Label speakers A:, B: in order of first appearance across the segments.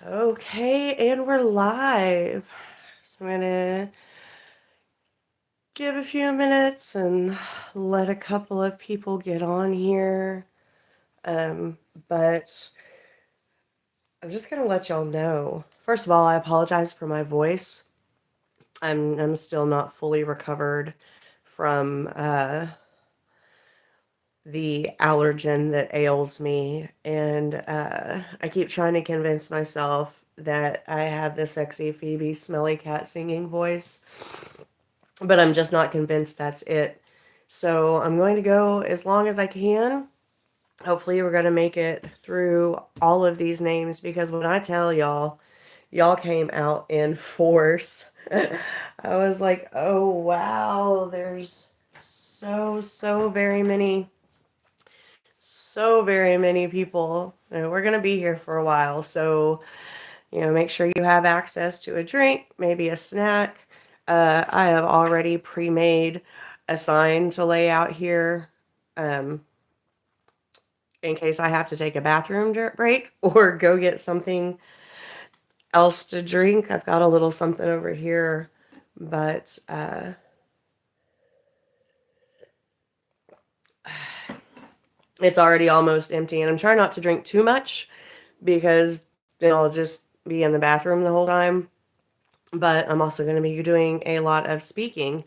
A: Okay, and we're live. So I'm gonna give a few minutes and let a couple of people get on here. Um, but I'm just gonna let y'all know. First of all, I apologize for my voice. I'm still not fully recovered from the allergen that ails me, and I keep trying to convince myself that I have the sexy Phoebe smelly cat singing voice, but I'm just not convinced that's it. So I'm going to go as long as I can. Hopefully, we're going to make it through all of these names because when I tell y'all, y'all came out in force. I was like, oh wow, there's so very many people. And we're going to be here for a while. So, make sure you have access to a drink, maybe a snack. I have already pre-made a sign to lay out here um, in case I have to take a bathroom break or go get something else to drink. I've got a little something over here, but it's already almost empty. And I'm trying not to drink too much because then I'll just be in the bathroom the whole time. But I'm also going to be doing a lot of speaking.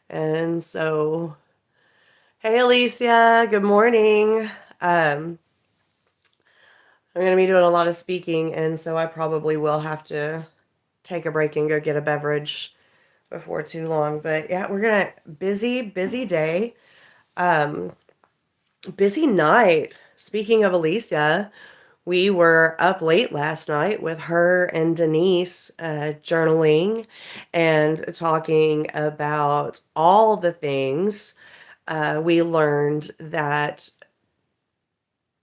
A: And so, hey, Alicia, good morning. Um, I'm going to be doing a lot of speaking, and so I probably will have to take a break and go get a beverage before too long. But yeah, we're going to, busy day, um, busy night. Speaking of Alicia, we were up late last night with her and Denise journaling and talking about all the things. We learned that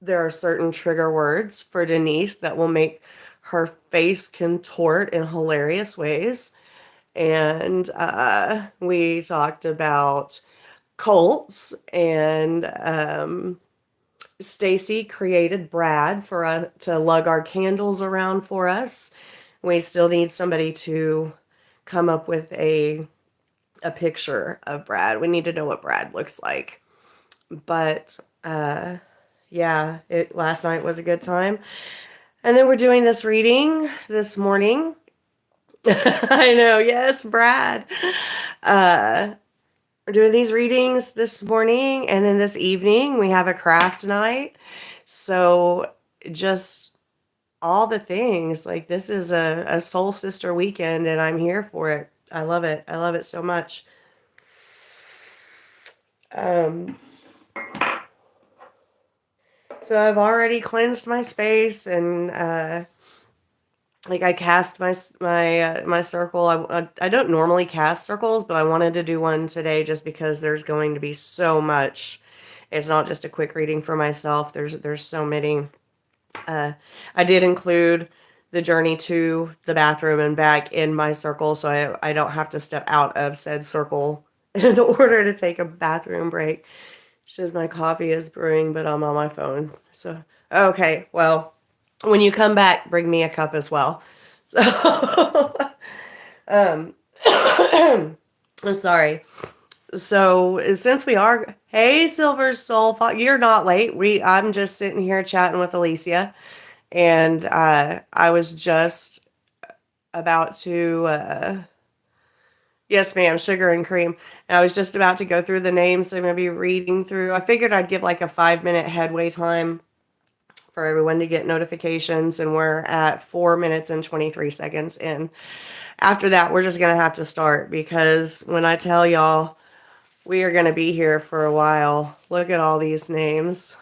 A: there are certain trigger words for Denise that will make her face contort in hilarious ways. And we talked about cults, and Stacy created Brad for to lug our candles around for us. We still need somebody to come up with a picture of Brad. We need to know what Brad looks like. But yeah, it last night was a good time. And then we're doing this reading this morning. I know, yes, Brad. Uh we're doing these readings this morning, and then this evening we have a craft night. So just all the things. Like this is a soul sister weekend and I'm here for it. I love it. I love it so much. Um so I've already cleansed my space, and like I cast my circle. I don't normally cast circles, but I wanted to do one today just because there's going to be so much. It's not just a quick reading for myself. There's so many. I did include the journey to the bathroom and back in my circle, so I don't have to step out of said circle in order to take a bathroom break. She says my coffee is brewing, but I'm on my phone. So okay, well, when you come back, bring me a cup as well. So, um, I'm sorry. So since we are, hey, Silver Soul, you're not late. I'm just sitting here chatting with Alicia, and I was just about to, yes, ma'am, sugar and cream. And I was just about to go through the names I'm going to be reading through. I figured I'd give like a 5 minute headway time for everyone to get notifications, and we're at 4 minutes and 23 seconds in. After that, we're just going to have to start because when I tell y'all we are going to be here for a while, look at all these names.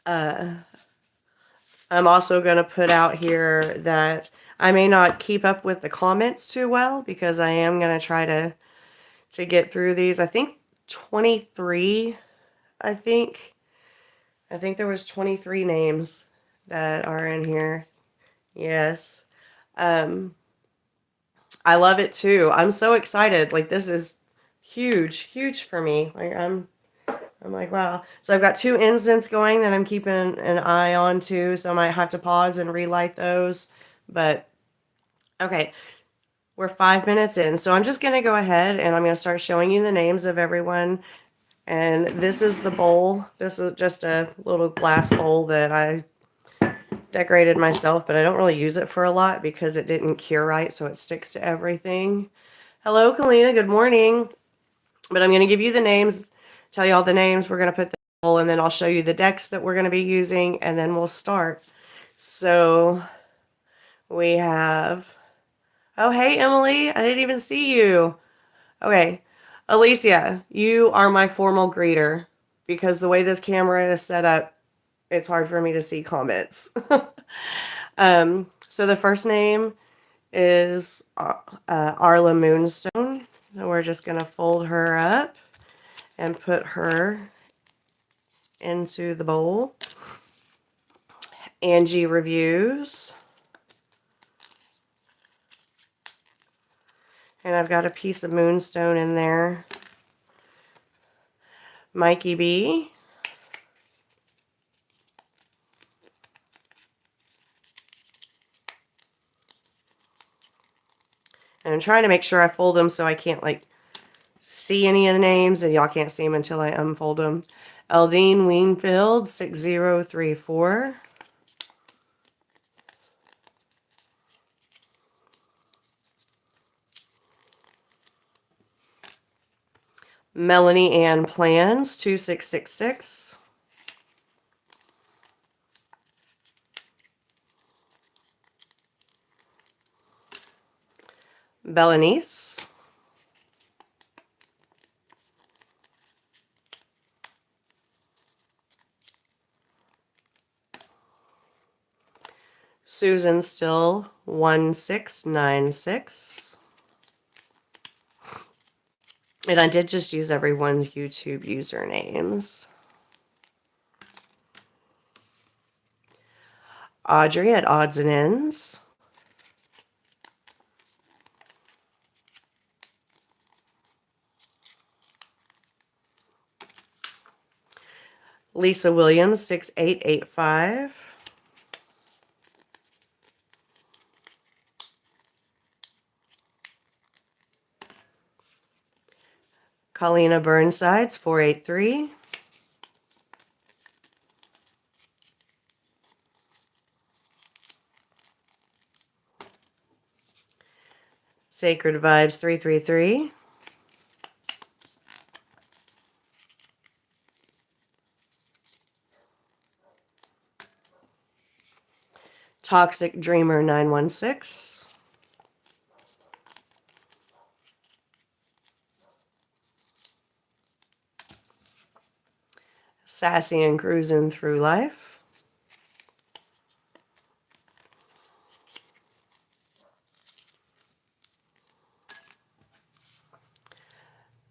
A: I'm also going to put out here that I may not keep up with the comments too well because I am going to try to get through these. I think 23, I think there was 23 names that are in here. Yes. Um, I love it too. I'm so excited. Like this is huge for me. Like I'm I'm like, wow. So I've got 2 incense going that I'm keeping an eye on too. So I might have to pause and relight those. But okay, we're 5 minutes in. So I'm just going to go ahead and I'm going to start showing you the names of everyone. And this is the bowl. This is just a little glass bowl that I decorated myself, but I don't really use it for a lot because it didn't cure right, so it sticks to everything. Hello, Kalina. Good morning. But I'm going to give you the names, tell you all the names. We're going to put the bowl, and then I'll show you the decks that we're going to be using, and then we'll start. So we have... Oh, hey, Emily. I didn't even see you. Okay. Alicia, you are my formal greeter because the way this camera is set up, it's hard for me to see comments. So the first name is AerlaMoonstone. And we're just going to fold her up and put her into the bowl. AngelaJonesReviews. And I've got a piece of moonstone in there. miekeb. And I'm trying to make sure I fold them so I can't like see any of the names, and y'all can't see them until I unfold them. Eldine Wingfield 6034. Melanie Ann Plans 2666. BellaNece. Susan Still 1696. And I did just use everyone's YouTube usernames. Audrey at Odds and Ends. Lisa Williams 6885. Colina Burnsides 483. Sacred Vibes 333. Toxic Dreamer 916. Sassy and Cruising Through Life.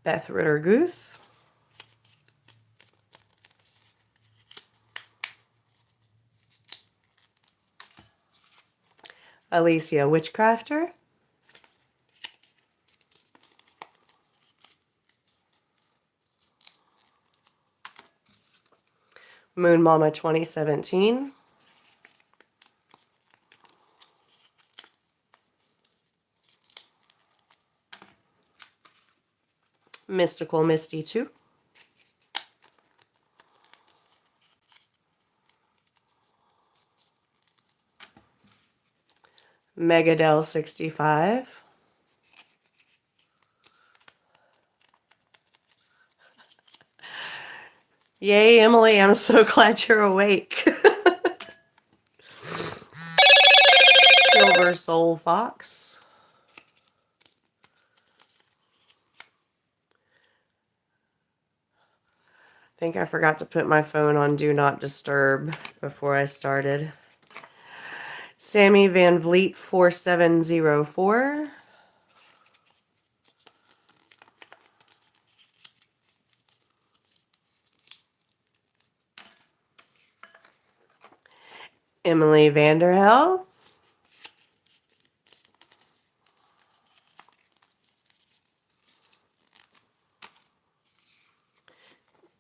A: BethRitterGuth. Alicia Witchcrafter. Moon Mama 2017. Mystical Misty 2. Megadell 65. Yay, Emily, I'm so glad you're awake. silversoulfox. I think I forgot to put my phone on Do Not Disturb before I started. Sammy Van Vliet 4704. EmilyVanDerHell.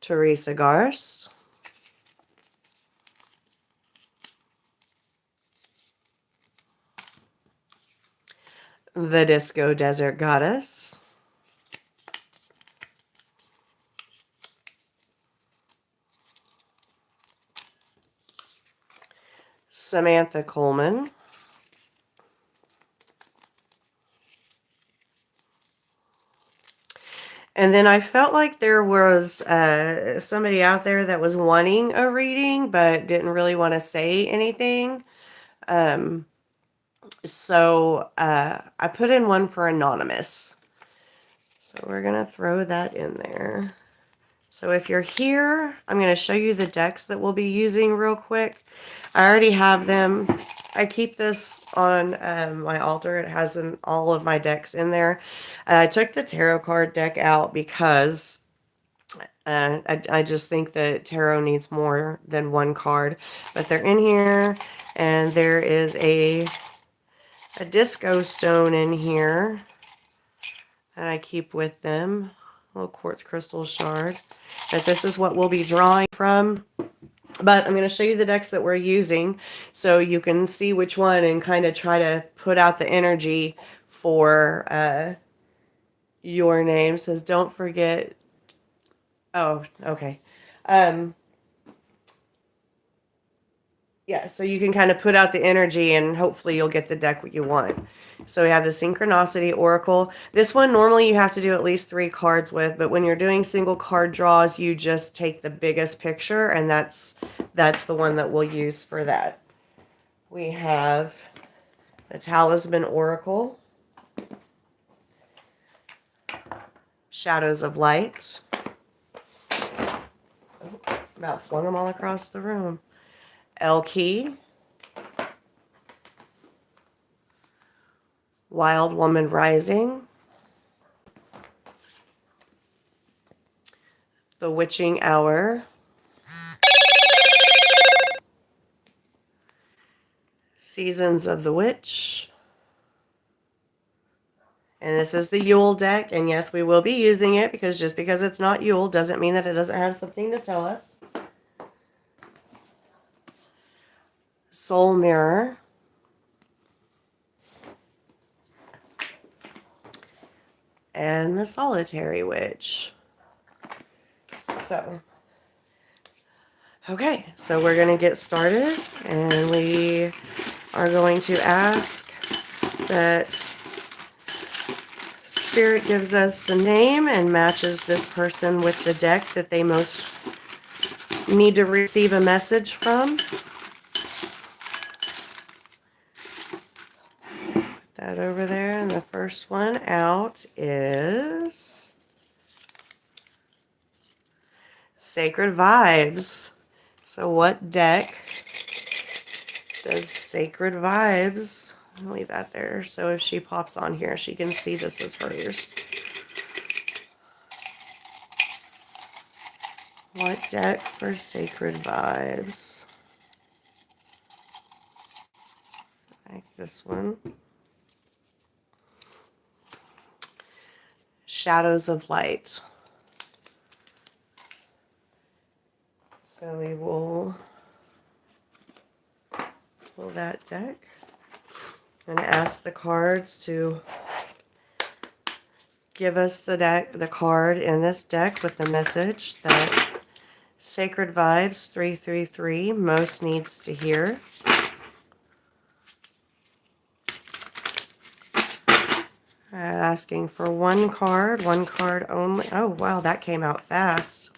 A: Teresa Garst, the Disco Desert Goddess, Samantha Coleman, and then I felt like there was somebody out there that was wanting a reading but didn't really want to say anything. So I put in one for anonymous. So we're going to throw that in there. So if you're here, I'm going to show you the decks that we'll be using real quick. I already have them. I keep this on my altar. It has all of my decks in there. I took the tarot card deck out because I just think that tarot needs more than one card. But they're in here, and there is a disco stone in here that I keep with them. A little quartz crystal shard. But this is what we'll be drawing from. But I'm going to show you the decks that we're using so you can see which one and kind of try to put out the energy for your name. It says, don't forget. Oh, okay. Yeah, so you can kind of put out the energy and hopefully you'll get the deck what you want. So we have the Synchronicity Oracle. This one normally you have to do at least 3 cards with, but when you're doing single card draws, you just take the biggest picture, and that's the one that we'll use for that. We have the Talisman Oracle, Shadows of Light. Oh, about flung them all across the room. Key, Wild Woman Rising, The Witching Hour, Seasons of the Witch, and this is the Yule deck, and yes, we will be using it because just because it's not Yule doesn't mean that it doesn't have something to tell us. Soul Mirror, and the Solitary Witch. So, okay, so we're going to get started, and we are going to ask that Spirit gives us the name and matches this person with the deck that they most need to receive a message from. That over there, and the first one out is Sacred Vibes. So what deck does Sacred Vibes? I'll leave that there so if she pops on here she can see this is hers. What deck for Sacred Vibes? Like this one. Shadows of Light. So we will pull that deck and ask the cards to give us the card in this deck with the message that Sacred Vibes 333 most needs to hear. Asking for one card only. Oh, wow, that came out fast.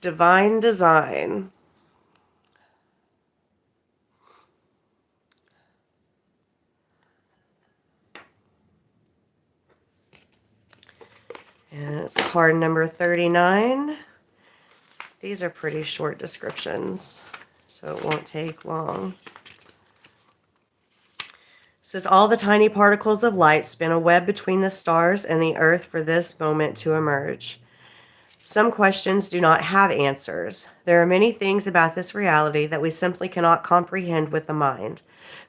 A: Divine Design. And it's card number 39. These are pretty short descriptions, so it won't take long. It says, all the tiny particles of light spin a web between the stars and the earth for this moment to emerge. Some questions do not have answers. There are many things about this reality that we simply cannot comprehend with the mind.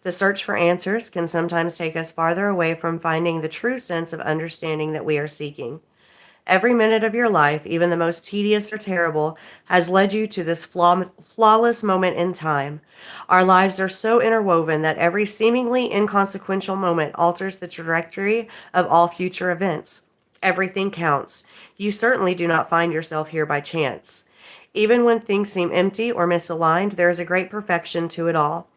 A: The search for answers can sometimes take us farther away from finding the true sense of understanding that we are seeking. Every minute of your life, even the most tedious or terrible, has led you to this flawless moment in time. Our lives are so interwoven that every seemingly inconsequential moment alters the trajectory of all future events. Everything counts. You certainly do not find yourself here by chance. Even when things seem empty or misaligned, there is a great perfection to it all.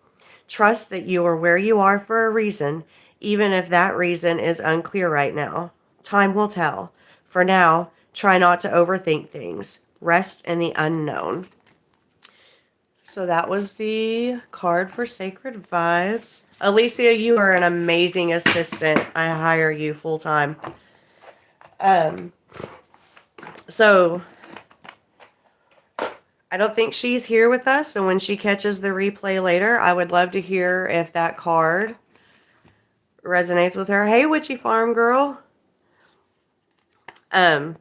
A: Trust that you are where you are for a reason, even if that reason is unclear right now. Time will tell. For now, try not to overthink things. Rest in the unknown. So that was the card for Sacred Vibes. Alicia, you are an amazing assistant. I hire you full time. So I don't think she's here with us, so when she catches the replay later, I would love to hear if that card resonates with her. Hey, Witchy Farm Girl. I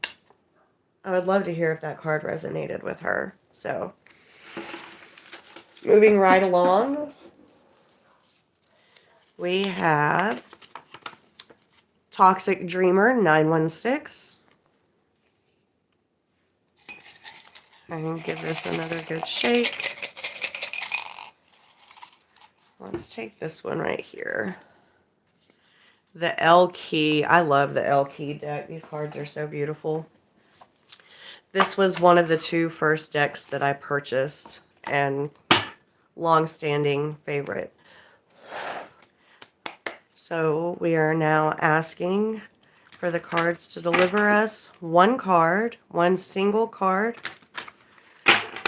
A: would love to hear if that card resonated with her. So, moving right along, we have Toxic Dreamer 916. I can give this another good shake. Let's take this one right here. The L Key. I love the L Key deck. These cards are so beautiful. This was one of the 2 first decks that I purchased and long-standing favorite. So we are now asking for the cards to deliver us one card, one single card,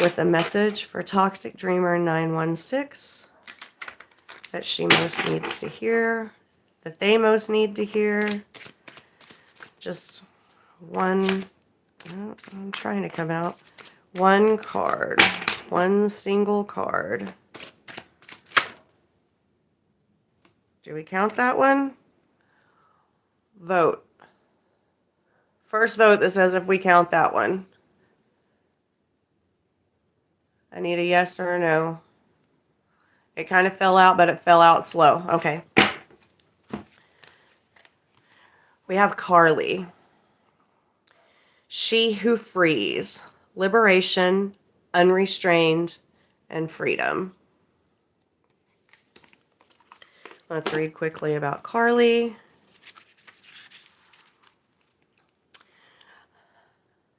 A: with a message for Toxic Dreamer 916 that she most needs to hear, that they most need to hear. Just one, I'm trying to come out. One card, one single card. Do we count that one? Vote. First vote that says if we count that one. I need a yes or a no. It kind of fell out, but it fell out slow. Okay. We have Carly. She who frees. Liberation, unrestrained, and freedom. Let's read quickly about Carly.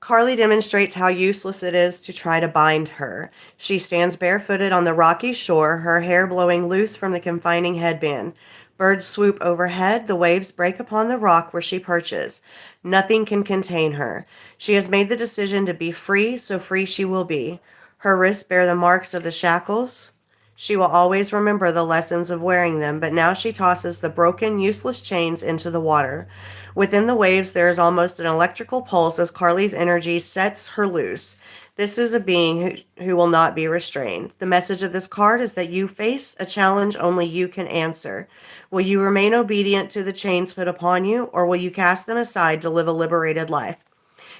A: Carly demonstrates how useless it is to try to bind her. She stands barefooted on the rocky shore, her hair blowing loose from the confining headband. Birds swoop overhead, the waves break upon the rock where she perches. Nothing can contain her. She has made the decision to be free, so free she will be. Her wrists bear the marks of the shackles. She will always remember the lessons of wearing them, but now she tosses the broken, useless chains into the water. Within the waves, there is almost an electrical pulse as Carly's energy sets her loose. This is a being who will not be restrained. The message of this card is that you face a challenge only you can answer. Will you remain obedient to the chains put upon you, or will you cast them aside to live a liberated life?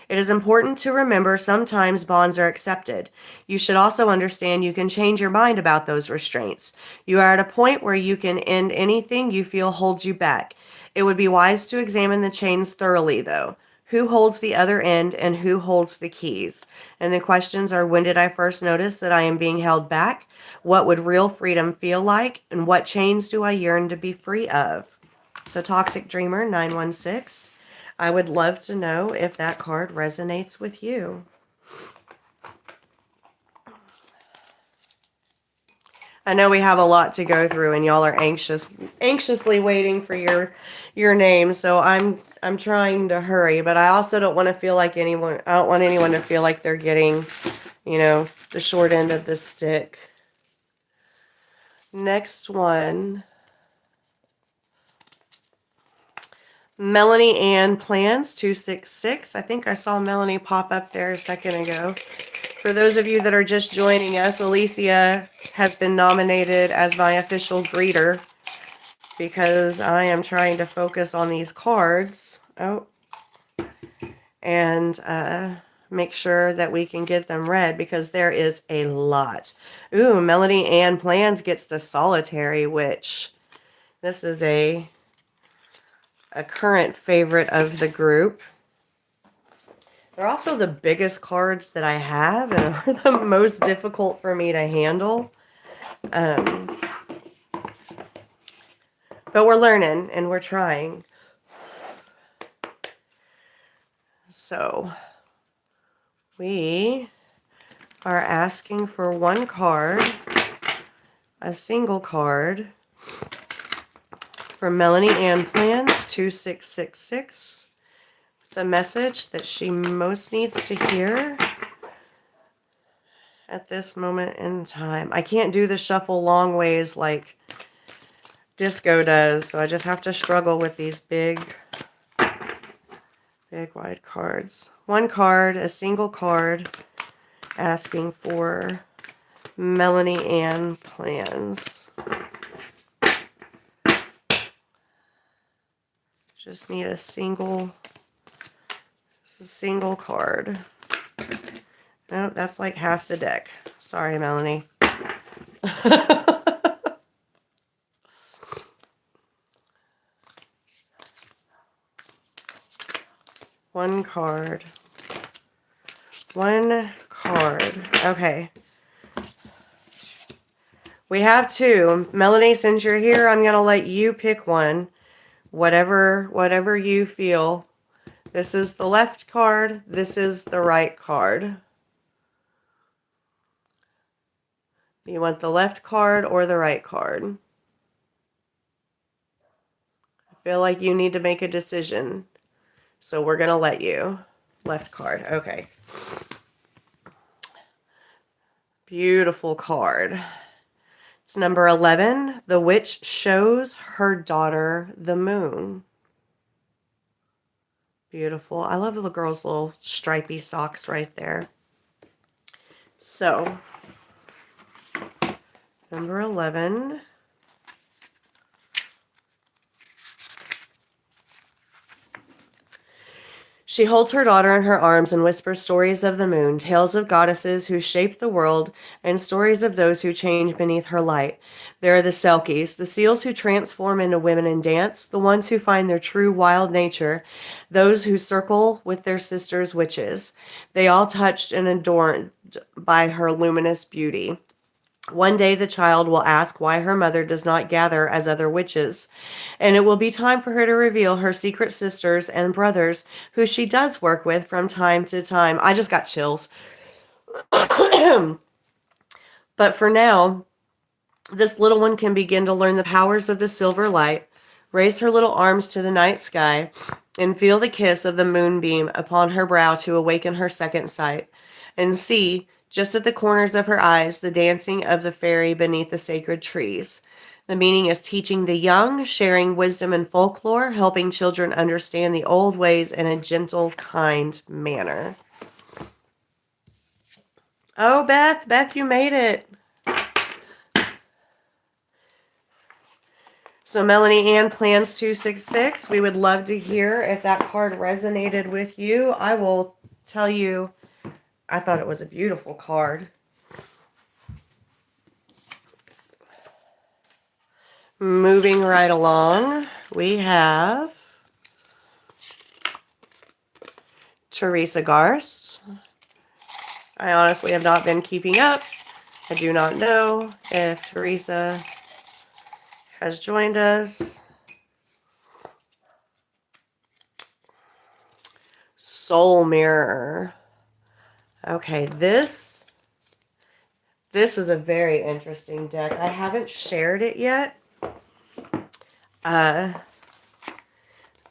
A: It is important to remember sometimes bonds are accepted. You should also understand you can change your mind about those restraints. You are at a point where you can end anything you feel holds you back. It would be wise to examine the chains thoroughly, though. Who holds the other end and who holds the keys? And the questions are, when did I first notice that I am being held back? What would real freedom feel like? And what chains do I yearn to be free of? So Toxic Dreamer 916. I would love to know if that card resonates with you. I know we have a lot to go through and y'all are anxiously waiting for your name, so I'm trying to hurry, but I also don't want to feel like I don't want anyone to feel like they're getting, the short end of the stick. Next one. Melanie Ann Plans 266. I think I saw Melanie pop up there a second ago. For those of you that are just joining us, Alicia has been nominated as my official greeter because I am trying to focus on these cards. And make sure that we can get them read because there is a lot. Ooh, Melanie Ann Plans gets the Solitary Witch. This is a current favorite of the group. They're also the biggest cards that I have and are the most difficult for me to handle. But we're learning and we're trying. So we are asking for one card, a single card, for Melanie Ann Plans 2666. The message that she most needs to hear at this moment in time. I can't do the shuffle long ways like Disco does, so I just have to struggle with these big wide cards. One card, a single card, asking for Melanie Ann Plans. Just need a single card. No, that's like half the deck. Sorry, Melanie. One card. One card. Okay. We have two. Melanie, since you're here, I'm going to let you pick one. Whatever you feel. This is the left card. This is the right card. You want the left card or the right card? I feel like you need to make a decision. So we're going to let you. Left card. Okay. Beautiful card. It's number 11. The witch shows her daughter the moon. Beautiful. I love the girl's little stripy socks right there. So, number 11. She holds her daughter in her arms and whispers stories of the moon, tales of goddesses who shape the world, and stories of those who change beneath her light. There are the Selkies, the seals who transform into women and dance, the ones who find their true wild nature, those who circle with their sisters witches. They all touched and adorned by her luminous beauty. One day the child will ask why her mother does not gather as other witches, and it will be time for her to reveal her secret sisters and brothers who she does work with from time to time. I just got chills. But for now, this little one can begin to learn the powers of the silver light, raise her little arms to the night sky, and feel the kiss of the moonbeam upon her brow to awaken her second sight, and see, just at the corners of her eyes, the dancing of the fairy beneath the sacred trees. The meaning is teaching the young, sharing wisdom and folklore, helping children understand the old ways in a gentle, kind manner. Oh, Beth, you made it. So Melanie Ann Plans 266, we would love to hear if that card resonated with you. I will tell you, I thought it was a beautiful card. Moving right along, we have Teresa Garst. I honestly have not been keeping up. I do not know if Teresa has joined us. Soul Mirror. Okay, this is a very interesting deck. I haven't shared it yet.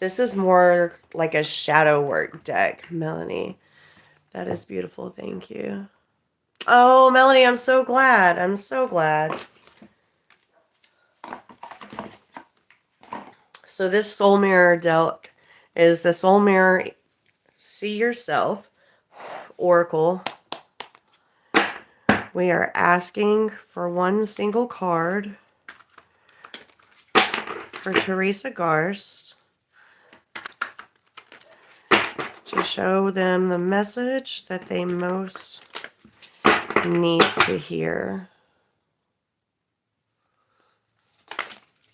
A: This is more like a shadow work deck, Melanie. That is beautiful. Thank you. Oh, Melanie, I'm so glad. I'm so glad. So this Soul Mirror deck is the Soul Mirror See Yourself Oracle. We are asking for one single card for Teresa Garst to show them the message that they most need to hear.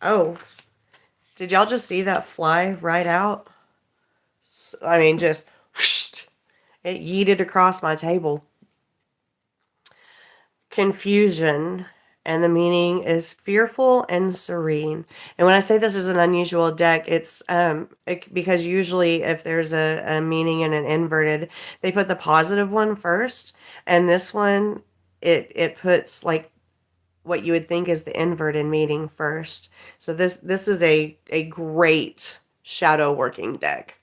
A: Oh, did y'all just see that fly right out? I mean, just whoosh, It yeeted across my table. Confusion, and the meaning is fearful and serene. And when I say this is an unusual deck, it's because usually if there's a meaning in an inverted, they put the positive one first, and this one it puts like what you would think is the inverted meaning first. So this is a great shadow working deck.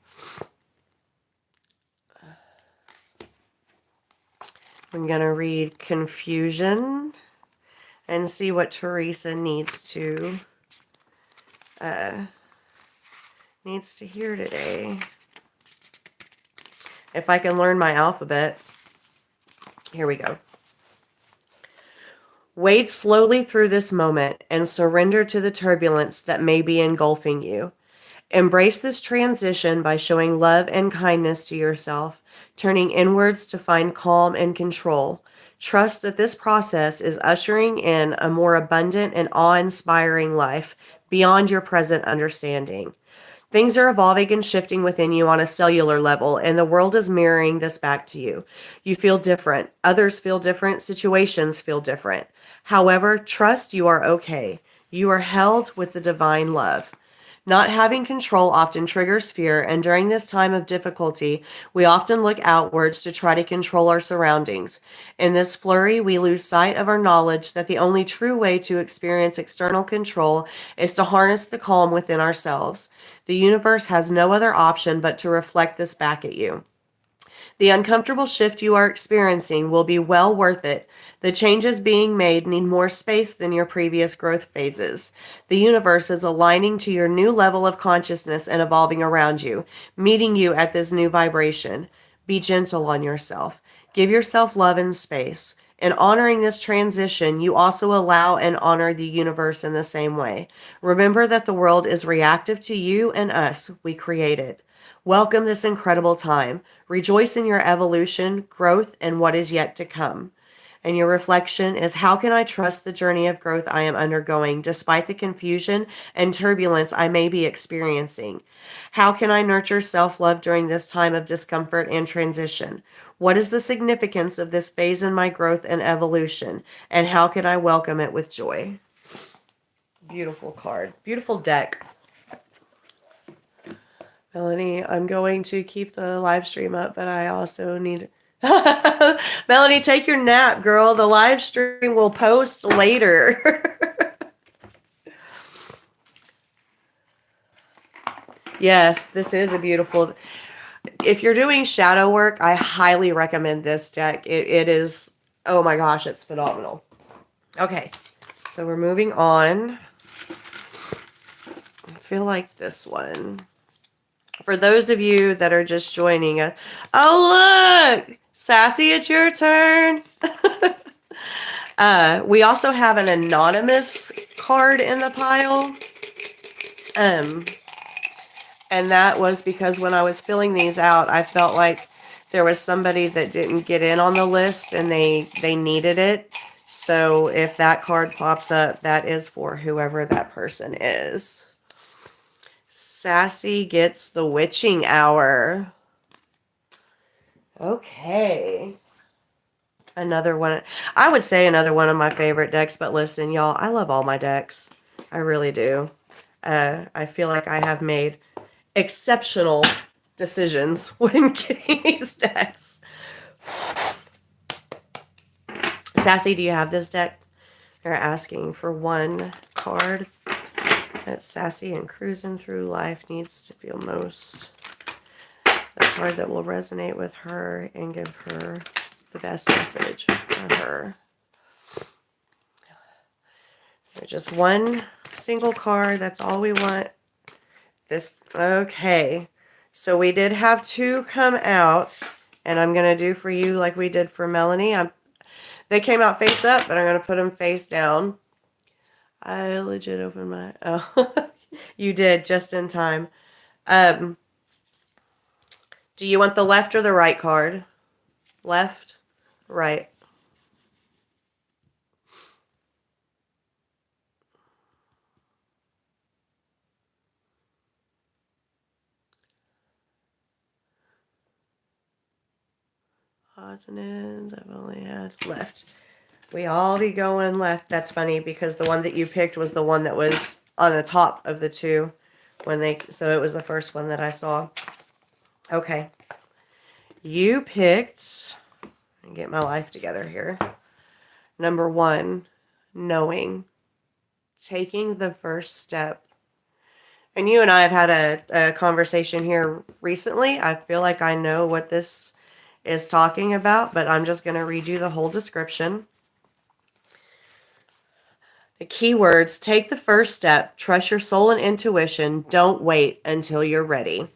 A: I'm going to read Confusion and see what Teresa needs to hear today. If I can learn my alphabet. Here we go. Wade slowly through this moment and surrender to the turbulence that may be engulfing you. Embrace this transition by showing love and kindness to yourself, turning inwards to find calm and control. Trust that this process is ushering in a more abundant and awe-inspiring life beyond your present understanding. Things are evolving and shifting within you on a cellular level, and the world is mirroring this back to you. You feel different. Others feel different. Situations feel different. However, trust you are okay. You are held with the divine love. Not having control often triggers fear, and during this time of difficulty, we often look outwards to try to control our surroundings. In this flurry, we lose sight of our knowledge that the only true way to experience external control is to harness the calm within ourselves. The universe has no other option but to reflect this back at you. The uncomfortable shift you are experiencing will be well worth it. The changes being made need more space than your previous growth phases. The universe is aligning to your new level of consciousness and evolving around you, meeting you at this new vibration. Be gentle on yourself. Give yourself love and space. In honoring this transition, you also allow and honor the universe in the same way. Remember that the world is reactive to you and us. We create it. Welcome this incredible time. Rejoice in your evolution, growth, and what is yet to come. And your reflection is, how can I trust the journey of growth I am undergoing despite the confusion and turbulence I may be experiencing? How can I nurture self-love during this time of discomfort and transition? What is the significance of this phase in my growth and evolution? And how can I welcome it with joy? Beautiful card. Beautiful deck. Melanie, I'm going to keep the live stream up, but I also need... Melanie, take your nap, girl. The live stream will post later. Yes, this is a beautiful... If you're doing shadow work, I highly recommend this deck. It is... Oh my gosh, it's phenomenal. Okay, so we're moving on. I feel like this one... For those of you that are just joining us. Oh, look! Sassy, it's your turn. We also have an anonymous card in the pile. And that was because when I was filling these out, I felt like there was somebody that didn't get in on the list and they needed it. So if that card pops up, that is for whoever that person is. Sassy gets the witching hour. Okay. Another one. I would say another one of my favorite decks, but listen, y'all, I love all my decks. I really do. I feel like I have made exceptional decisions when getting these decks. Sassy, do you have this deck? They're asking for one card that Sassy and cruising through life needs to feel most. The card that will resonate with her and give her the best message for her. There's just one single card. That's all we want. This, okay. So we did have two come out, and I'm going to do for you like we did for Melanie. They came out face up, but I'm going to put them face down. I legit opened my... Oh, you did, just in time. Do you want the left or the right card? Left, right. Odds and ends I've only had left. We all be going left. That's funny because the one that you picked was the one that was on the top of the two so it was the first one that I saw. Okay. You picked, let me get my life together here. Number 1, knowing. Taking the first step. And you and I have had a conversation here recently. I feel like I know what this is talking about, but I'm just going to read you the whole description. The keywords: take the first step, trust your soul and intuition, don't wait until you're ready.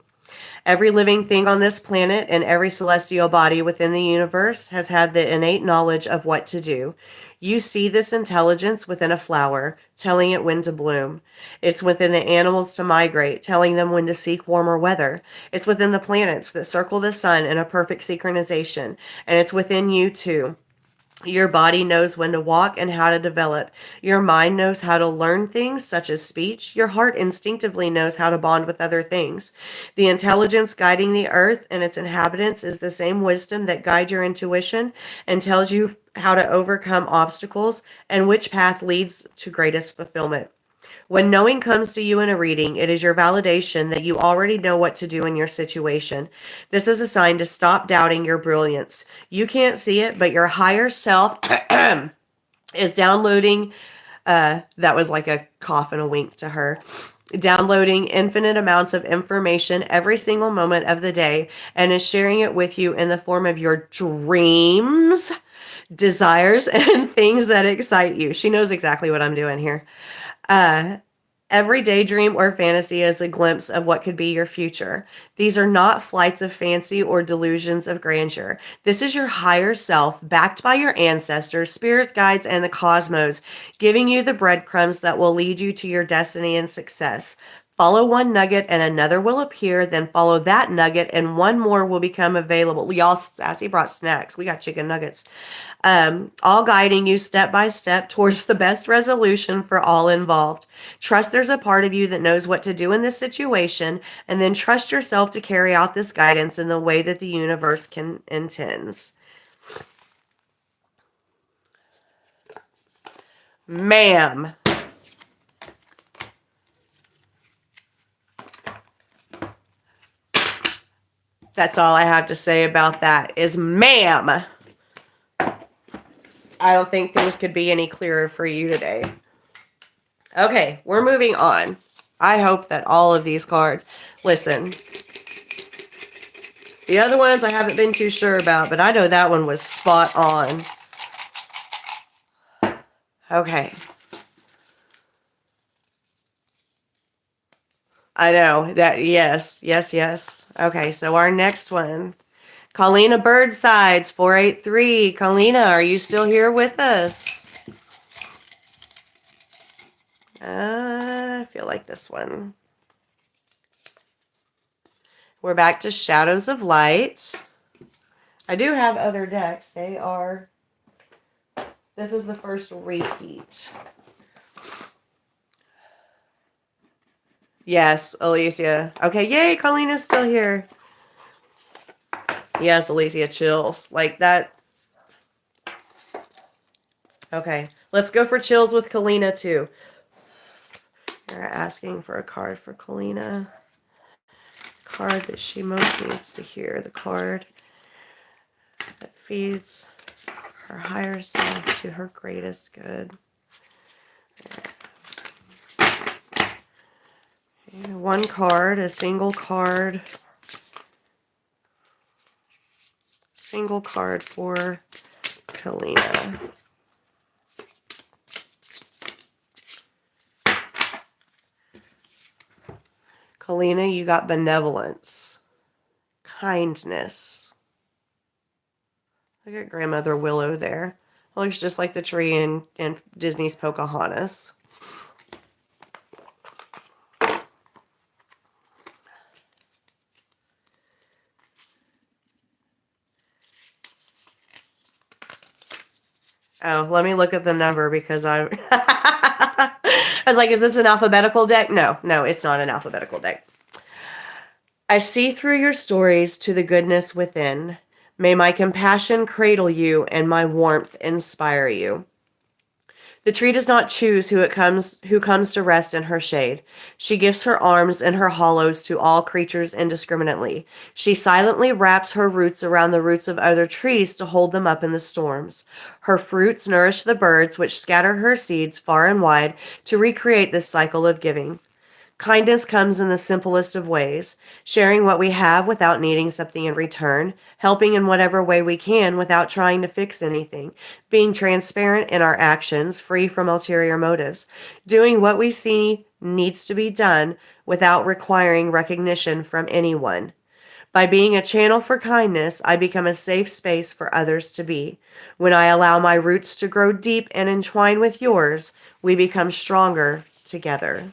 A: Every living thing on this planet and every celestial body within the universe has had the innate knowledge of what to do. You see this intelligence within a flower, telling it when to bloom. It's within the animals to migrate, telling them when to seek warmer weather. It's within the planets that circle the sun in a perfect synchronization, and it's within you too. Your body knows when to walk and how to develop. Your mind knows how to learn things such as speech. Your heart instinctively knows how to bond with other things. The intelligence guiding the earth and its inhabitants is the same wisdom that guides your intuition and tells you how to overcome obstacles and which path leads to greatest fulfillment. When knowing comes to you in a reading, it is your validation that you already know what to do in your situation. This is a sign to stop doubting your brilliance. You can't see it, but your higher self is downloading. That was like a cough and a wink to her. Downloading infinite amounts of information every single moment of the day and is sharing it with you in the form of your dreams, desires, and things that excite you. She knows exactly what I'm doing here. Every daydream or fantasy is a glimpse of what could be your future. These are not flights of fancy or delusions of grandeur. This is your higher self, backed by your ancestors, spirit guides, and the cosmos, giving you the breadcrumbs that will lead you to your destiny and success. Follow one nugget and another will appear, then follow that nugget and one more will become available. Y'all, Sassy brought snacks. We got chicken nuggets. All guiding you step by step towards the best resolution for all involved. Trust there's a part of you that knows what to do in this situation, and then trust yourself to carry out this guidance in the way that the universe intends. Ma'am. That's all I have to say about that is ma'am. I don't think things could be any clearer for you today. Okay, we're moving on. I hope that all of these cards, listen, the other ones I haven't been too sure about, but I know that one was spot on. Okay. I know that, yes. Okay, so our next one. Colina Birdsides, 483. Colina, are you still here with us? I feel like this one. We're back to Shadows of Light. I do have other decks. This is the first repeat. Yes, Alicia. Okay, yay, Colina's still here. Yes, Alicia, chills. Like that. Okay, let's go for chills with Colina too. You're asking for a card for Colina. Card that she most needs to hear. The card that feeds her higher self to her greatest good. One card, a single card. Single card for Colina. Colina, you got benevolence, kindness. Look at Grandmother Willow there. It looks just like the tree in Disney's Pocahontas. Oh, let me look at the number because I was like, is this an alphabetical deck? No, it's not an alphabetical deck. I see through your stories to the goodness within. May my compassion cradle you and my warmth inspire you. The tree does not choose who comes to rest in her shade. She gives her arms and her hollows to all creatures indiscriminately. She silently wraps her roots around the roots of other trees to hold them up in the storms. Her fruits nourish the birds, which scatter her seeds far and wide to recreate this cycle of giving. Kindness comes in the simplest of ways, sharing what we have without needing something in return, helping in whatever way we can without trying to fix anything, being transparent in our actions, free from ulterior motives, doing what we see needs to be done without requiring recognition from anyone. By being a channel for kindness, I become a safe space for others to be. When I allow my roots to grow deep and entwine with yours, we become stronger together.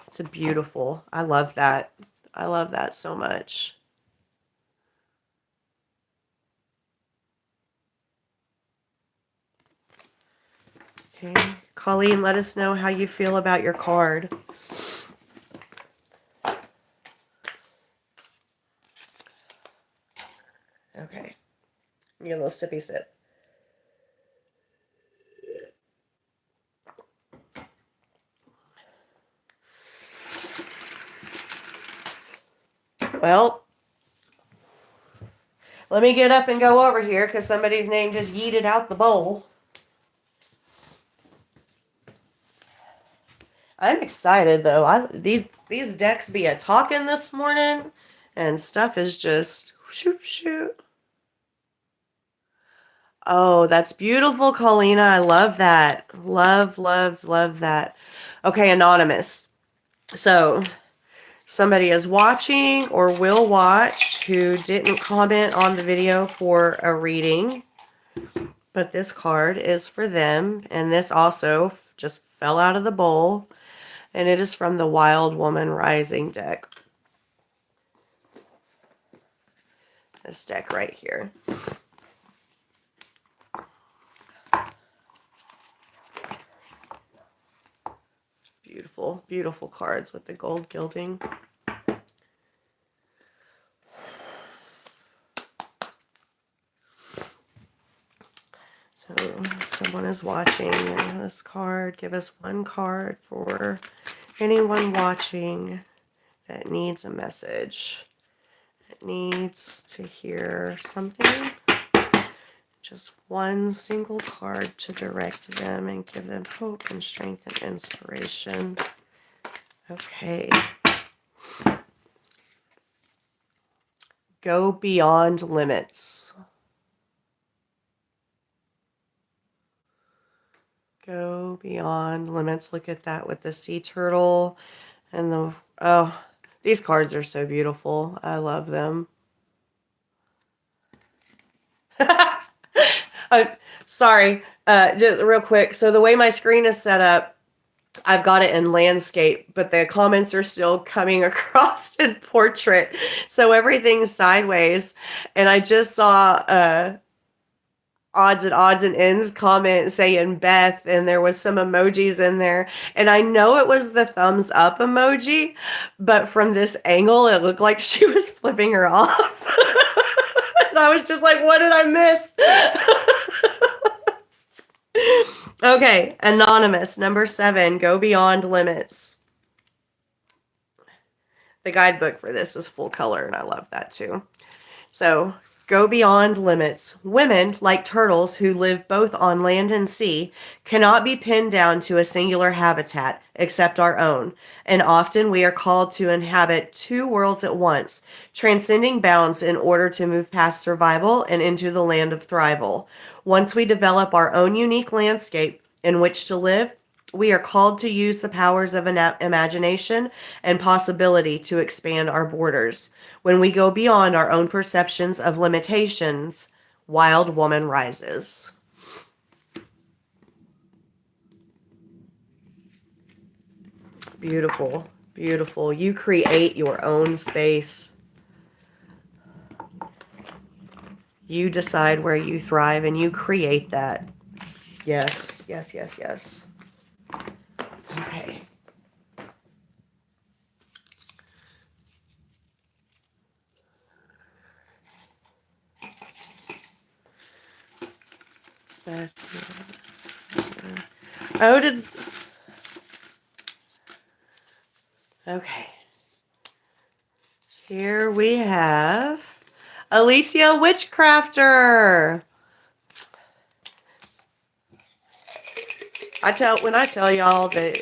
A: It's a beautiful. I love that. I love that so much. Okay. Colleen, let us know how you feel about your card. Okay. Get a little sippy sip. Well, let me get up and go over here because somebody's name just yeeted out the bowl. I'm excited though. These decks be a-talkin this morning, and stuff is just shoot. Oh, that's beautiful, Colina. I love that. Love that. Okay, anonymous. So somebody is watching or will watch who didn't comment on the video for a reading, but this card is for them, and this also just fell out of the bowl, and it is from the Wild Woman Rising deck. This deck right here. Beautiful cards with the gold gilding. So someone is watching this card. Give us one card for anyone watching that needs a message, that needs to hear something. Just one single card to direct them and give them hope and strength and inspiration. Okay. Go beyond limits. Go beyond limits. Look at that with the sea turtle and the... Oh, these cards are so beautiful. I love them. Sorry, just real quick. So the way my screen is set up, I've got it in landscape, but the comments are still coming across in portrait. So everything's sideways. And I just saw odds and ends comment saying Beth, and there was some emojis in there. And I know it was the thumbs up emoji, but from this angle, it looked like she was flipping her off. And I was just like, what did I miss? Okay, anonymous, number 7, go beyond limits. The guidebook for this is full color, and I love that too. So, go beyond limits. Women, like turtles who live both on land and sea, cannot be pinned down to a singular habitat except our own, and often we are called to inhabit 2 worlds at once, transcending bounds in order to move past survival and into the land of thrival. Once we develop our own unique landscape in which to live, we are called to use the powers of imagination and possibility to expand our borders. When we go beyond our own perceptions of limitations, Wild Woman rises. Beautiful, beautiful. You create your own space. You decide where you thrive, and you create that. Yes. Okay. Oh, did... Okay. Here we have Alicia Witchcrafter. When I tell y'all that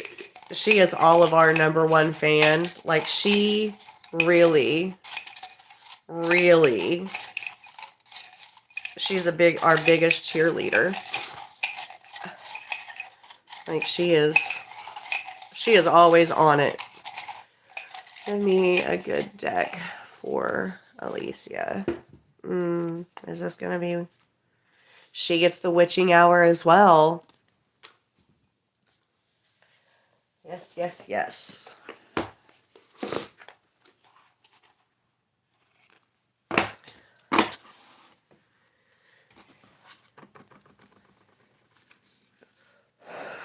A: she is all of our #1 fan, like she really, really, she's our biggest cheerleader. Like she is always on it. Give me a good deck for Alicia. Is this gonna be? She gets the witching hour as well. Yes, yes, yes.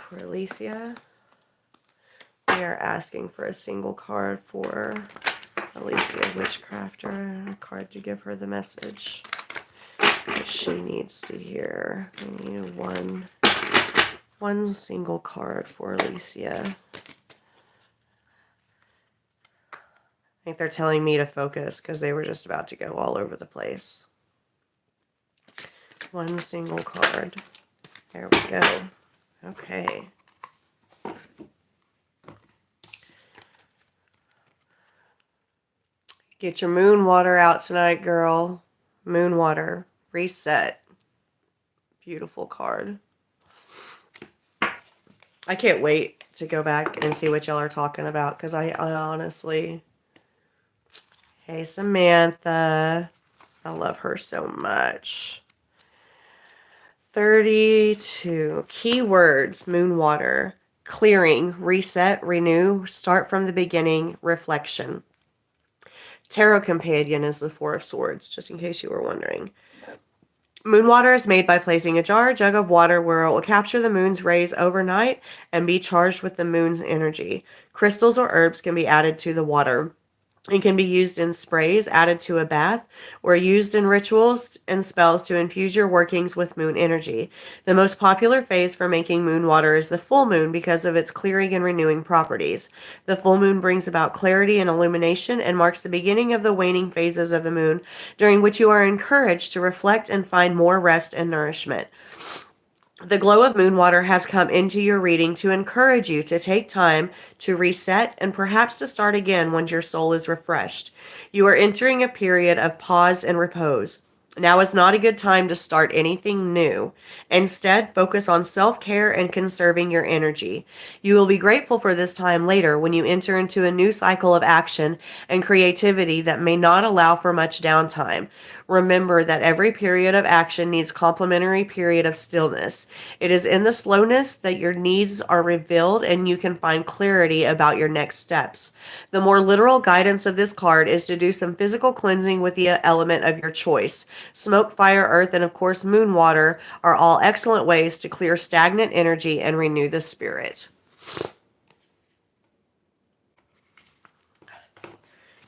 A: For Alicia, we are asking for a single card for Alicia Witchcrafter, a card to give her the message that she needs to hear. We need one single card for Alicia. I think they're telling me to focus because they were just about to go all over the place. One single card. There we go. Okay. Get your moon water out tonight, girl. Moon water. Reset. Beautiful card. I can't wait to go back and see what y'all are talking about because I honestly... Hey, Samantha. I love her so much. 32. Keywords. Moon water. Clearing. Reset. Renew. Start from the beginning. Reflection. Tarot Companion is the 4 of Swords, just in case you were wondering. Moon water is made by placing a jug of water where it will capture the moon's rays overnight and be charged with the moon's energy. Crystals or herbs can be added to the water. It can be used in sprays, added to a bath, or used in rituals and spells to infuse your workings with moon energy. The most popular phase for making moon water is the full moon because of its clearing and renewing properties. The full moon brings about clarity and illumination and marks the beginning of the waning phases of the moon, during which you are encouraged to reflect and find more rest and nourishment. The glow of moon water has come into your reading to encourage you to take time to reset and perhaps to start again once your soul is refreshed. You are entering a period of pause and repose. Now is not a good time to start anything new. Instead, focus on self-care and conserving your energy. You will be grateful for this time later when you enter into a new cycle of action and creativity that may not allow for much downtime. Remember that every period of action needs complementary period of stillness. It is in the slowness that your needs are revealed and you can find clarity about your next steps. The more literal guidance of this card is to do some physical cleansing with the element of your choice. Smoke, fire, earth, and of course moon water are all excellent ways to clear stagnant energy and renew the spirit.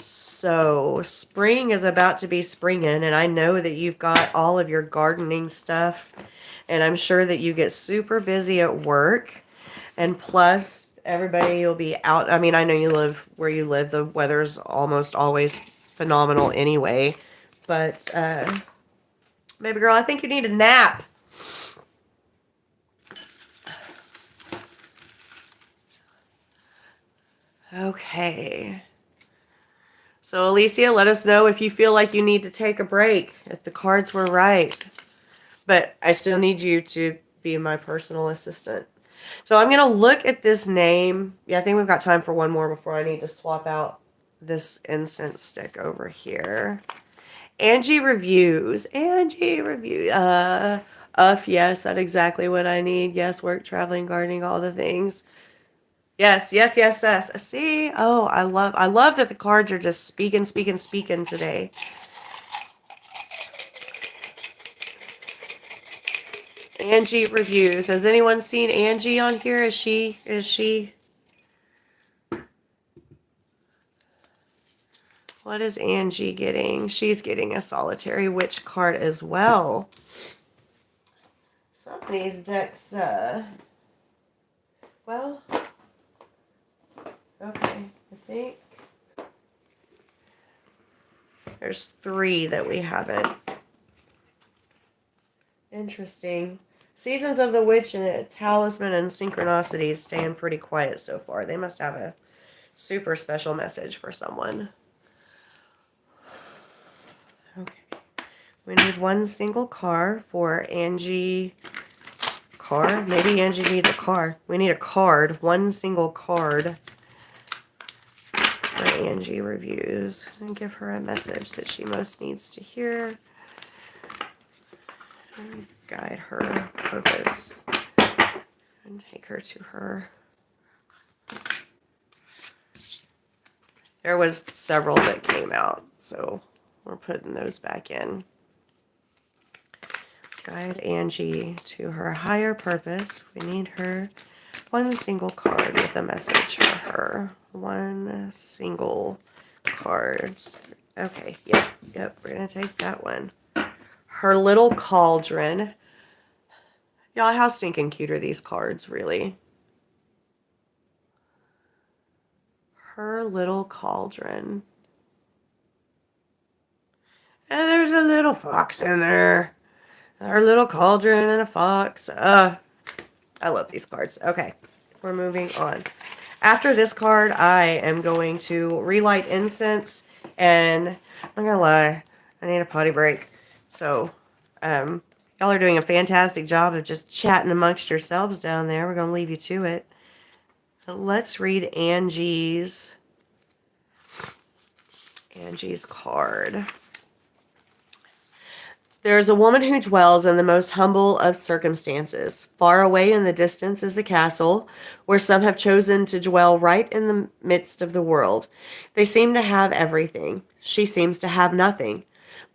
A: So, spring is about to be springing, and I know that you've got all of your gardening stuff, and I'm sure that you get super busy at work, and plus, everybody will be out. I mean, I know you live where you live. The weather's almost always phenomenal anyway, but, baby girl, I think you need a nap. Okay. So, Alicia, let us know if you feel like you need to take a break, if the cards were right. But I still need you to be my personal assistant. So I'm going to look at this name. Yeah, I think we've got time for one more before I need to swap out this incense stick over here. Angie Reviews. Angie Reviews. Yes, that's exactly what I need. Yes, work, traveling, gardening, all the things. Yes, yes, yes, yes. See? Oh, I love that the cards are just speaking today. Angie Reviews. Has anyone seen Angie on here? Is she? What is Angie getting? She's getting a solitary witch card as well. Some of these decks, well, okay, I think there's 3 that we haven't. Interesting. Seasons of the Witch and Talisman and Synchronicities staying pretty quiet so far. They must have a super special message for someone. Okay. We need 1 single card for Angie. Card? Maybe Angie needs a card. We need a card. 1 single card for Angie Reviews. And give her a message that she most needs to hear. And guide her purpose. And take her to her. There was several that came out, so we're putting those back in. Guide Angie to her higher purpose. We need her 1 single card with a message for her. 1 single card. Okay, yep, we're going to take that one. Her Little Cauldron. Y'all, how stinking cute are these cards, really? Her Little Cauldron. And there's a little fox in there. Our little cauldron and a fox. I love these cards. Okay, we're moving on. After this card, I am going to relight incense, and I'm gonna lie, I need a potty break. So, y'all are doing a fantastic job of just chatting amongst yourselves down there. We're gonna leave you to it. Let's read Angie's card. There is a woman who dwells in the most humble of circumstances. Far away in the distance is the castle, where some have chosen to dwell right in the midst of the world. They seem to have everything. She seems to have nothing.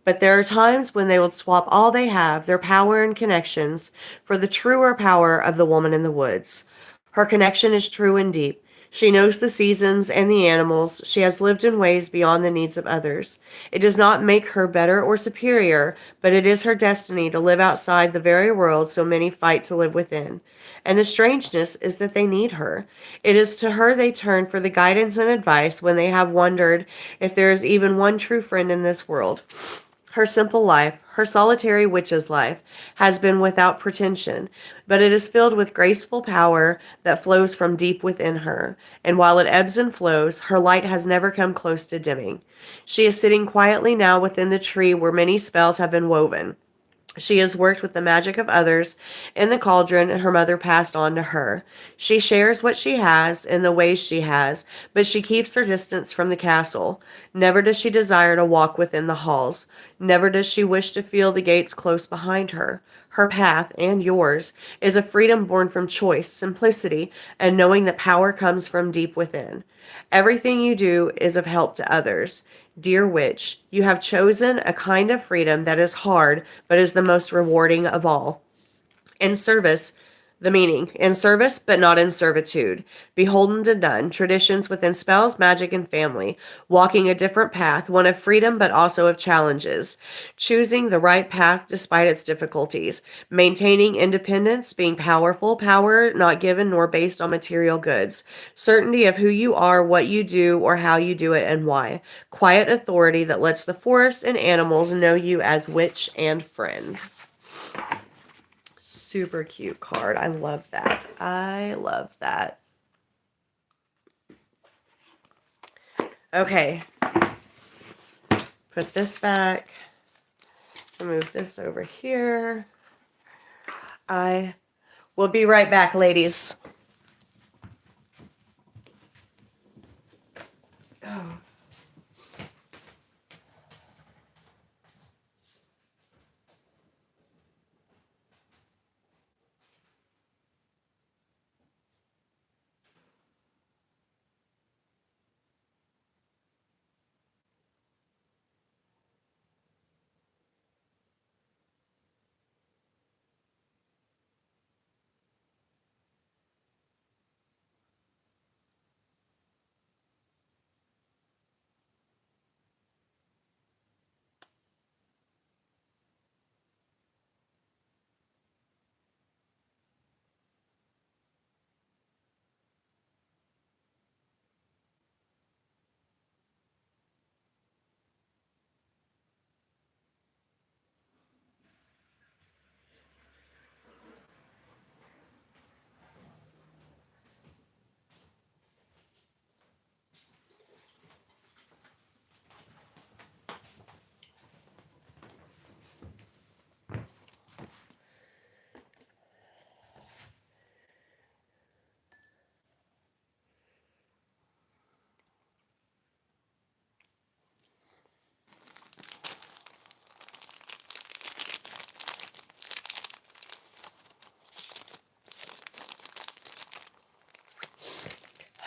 A: But there are times when they will swap all they have, their power and connections, for the truer power of the woman in the woods. Her connection is true and deep. She knows the seasons and the animals. She has lived in ways beyond the needs of others. It does not make her better or superior, but it is her destiny to live outside the very world so many fight to live within. And the strangeness is that they need her. It is to her they turn for the guidance and advice when they have wondered if there is even one true friend in this world. Her simple life, her solitary witch's life, has been without pretension, but it is filled with graceful power that flows from deep within her, and while it ebbs and flows, her light has never come close to dimming. She is sitting quietly now within the tree where many spells have been woven. She has worked with the magic of others in the cauldron her mother passed on to her. She shares what she has in the ways she has, but she keeps her distance from the castle. Never does she desire to walk within the halls. Never does she wish to feel the gates close behind her. Her path, and yours, is a freedom born from choice, simplicity, and knowing that power comes from deep within. Everything you do is of help to others. Dear witch, you have chosen a kind of freedom that is hard, but is the most rewarding of all. In service, the meaning, in service, but not in servitude. Beholden to none, traditions within spells, magic, and family. Walking a different path, one of freedom, but also of challenges. Choosing the right path despite its difficulties. Maintaining independence, being powerful, power not given nor based on material goods. Certainty of who you are, what you do, or how you do it, and why. Quiet authority that lets the forest and animals know you as witch and friend. Super cute card. I love that. I love that. Okay. Put this back. Move this over here. I will be right back, ladies. Oh.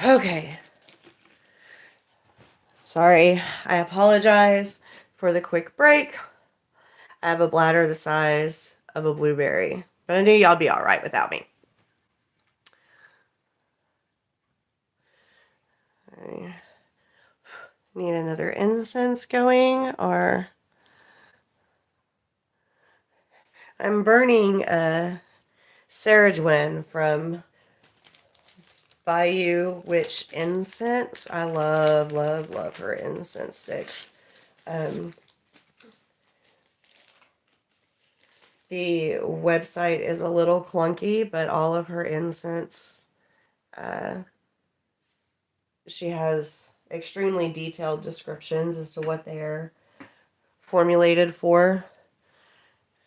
A: Okay. Sorry, I apologize for the quick break. I have a bladder the size of a blueberry, but I knew y'all be all right without me. I need another incense going, or I'm burning a Sarajwen from Bayou Witch Incense. I love, love, love her incense sticks. The website is a little clunky, but all of her incense, she has extremely detailed descriptions as to what they're formulated for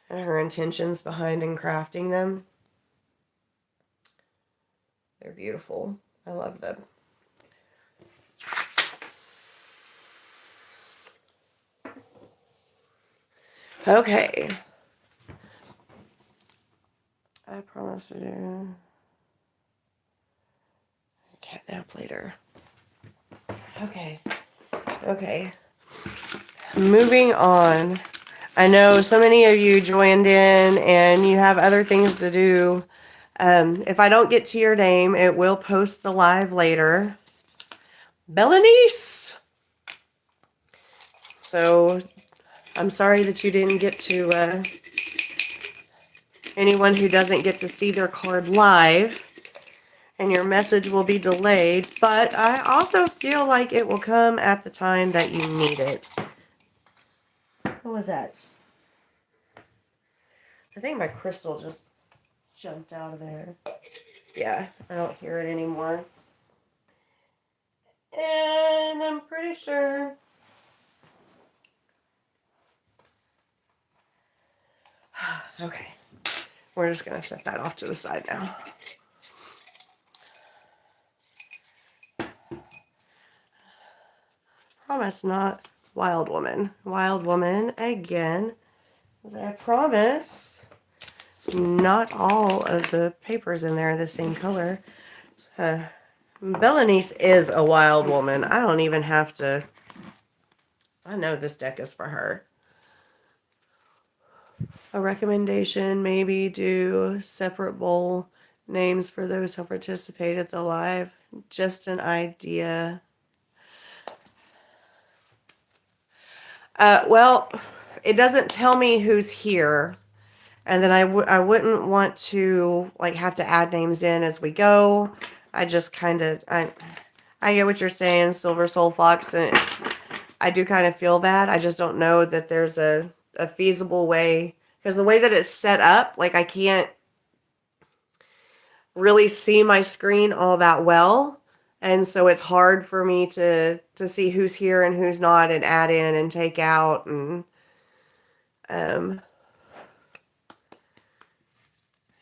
A: and her intentions behind in crafting them. They're beautiful. I love them. Okay. I promise to do catnap later. Okay. Okay. Moving on. I know so many of you joined in and you have other things to do. If I don't get to your name, it will post the live later. BellaNece! So, I'm sorry that you didn't get to, anyone who doesn't get to see their card live, and your message will be delayed, but I also feel like it will come at the time that you need it. What was that? I think my crystal just jumped out of there. Yeah, I don't hear it anymore. And I'm pretty sure... Okay. We're just going to set that off to the side now. Promise not Wild Woman. Wild Woman again. As I promise, not all of the papers in there are the same color. BellaNece is a wild woman. I don't even have to... I know this deck is for her. A recommendation, maybe do separate bowl names for those who participate at the live. Just an idea. Well, it doesn't tell me who's here. And then I wouldn't want to like have to add names in as we go. I just kind of... I get what you're saying, silversoulfox, and I do kind of feel bad. I just don't know that there's a feasible way. Because the way that it's set up, like I can't really see my screen all that well. And so it's hard for me to see who's here and who's not and add in and take out. And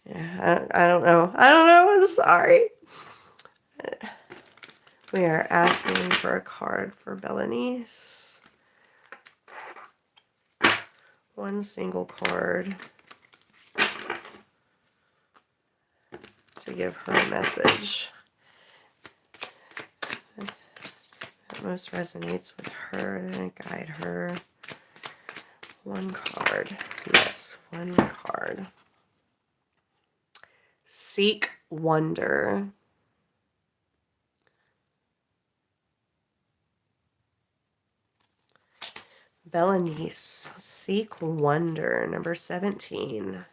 A: yeah, I don't know. I don't know. I'm sorry. We are asking for a card for BellaNece. One single card to give her a message that most resonates with her and guide her. One card. Yes, one card. Seek wonder. BellaNece, Seek Wonder, number 17.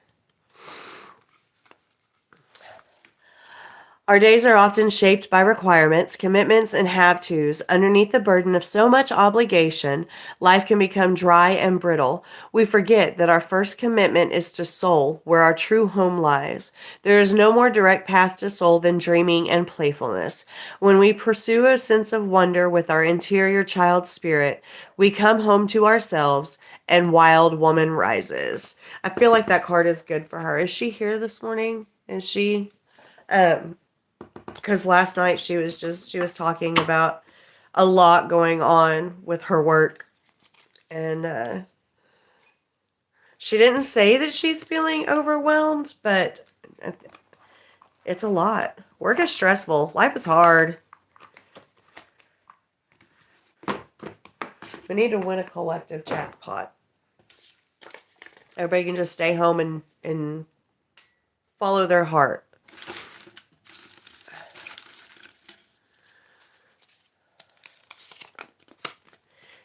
A: Our days are often shaped by requirements, commitments, and have-tos. Underneath the burden of so much obligation, life can become dry and brittle. We forget that our first commitment is to soul, where our true home lies. There is no more direct path to soul than dreaming and playfulness. When we pursue a sense of wonder with our interior child spirit, we come home to ourselves, and Wild Woman rises. I feel like that card is good for her. Is she here this morning? Is she... Because last night she was talking about a lot going on with her work. And she didn't say that she's feeling overwhelmed, but it's a lot. Work is stressful. Life is hard. We need to win a collective jackpot. Everybody can just stay home and follow their heart.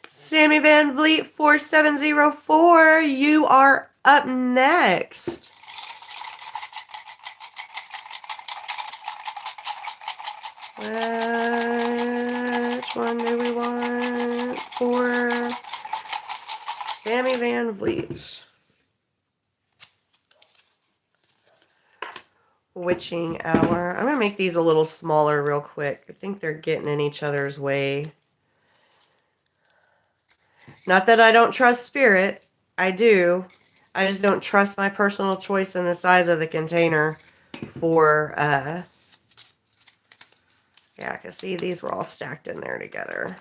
A: Sammy Van Vliet 4704, you are up next. Which one do we want for Sammy Van Vliet? Witching Hour. I'm going to make these a little smaller real quick. I think they're getting in each other's way. Not that I don't trust Spirit. I do. I just don't trust my personal choice in the size of the container for, yeah, because see, these were all stacked in there together.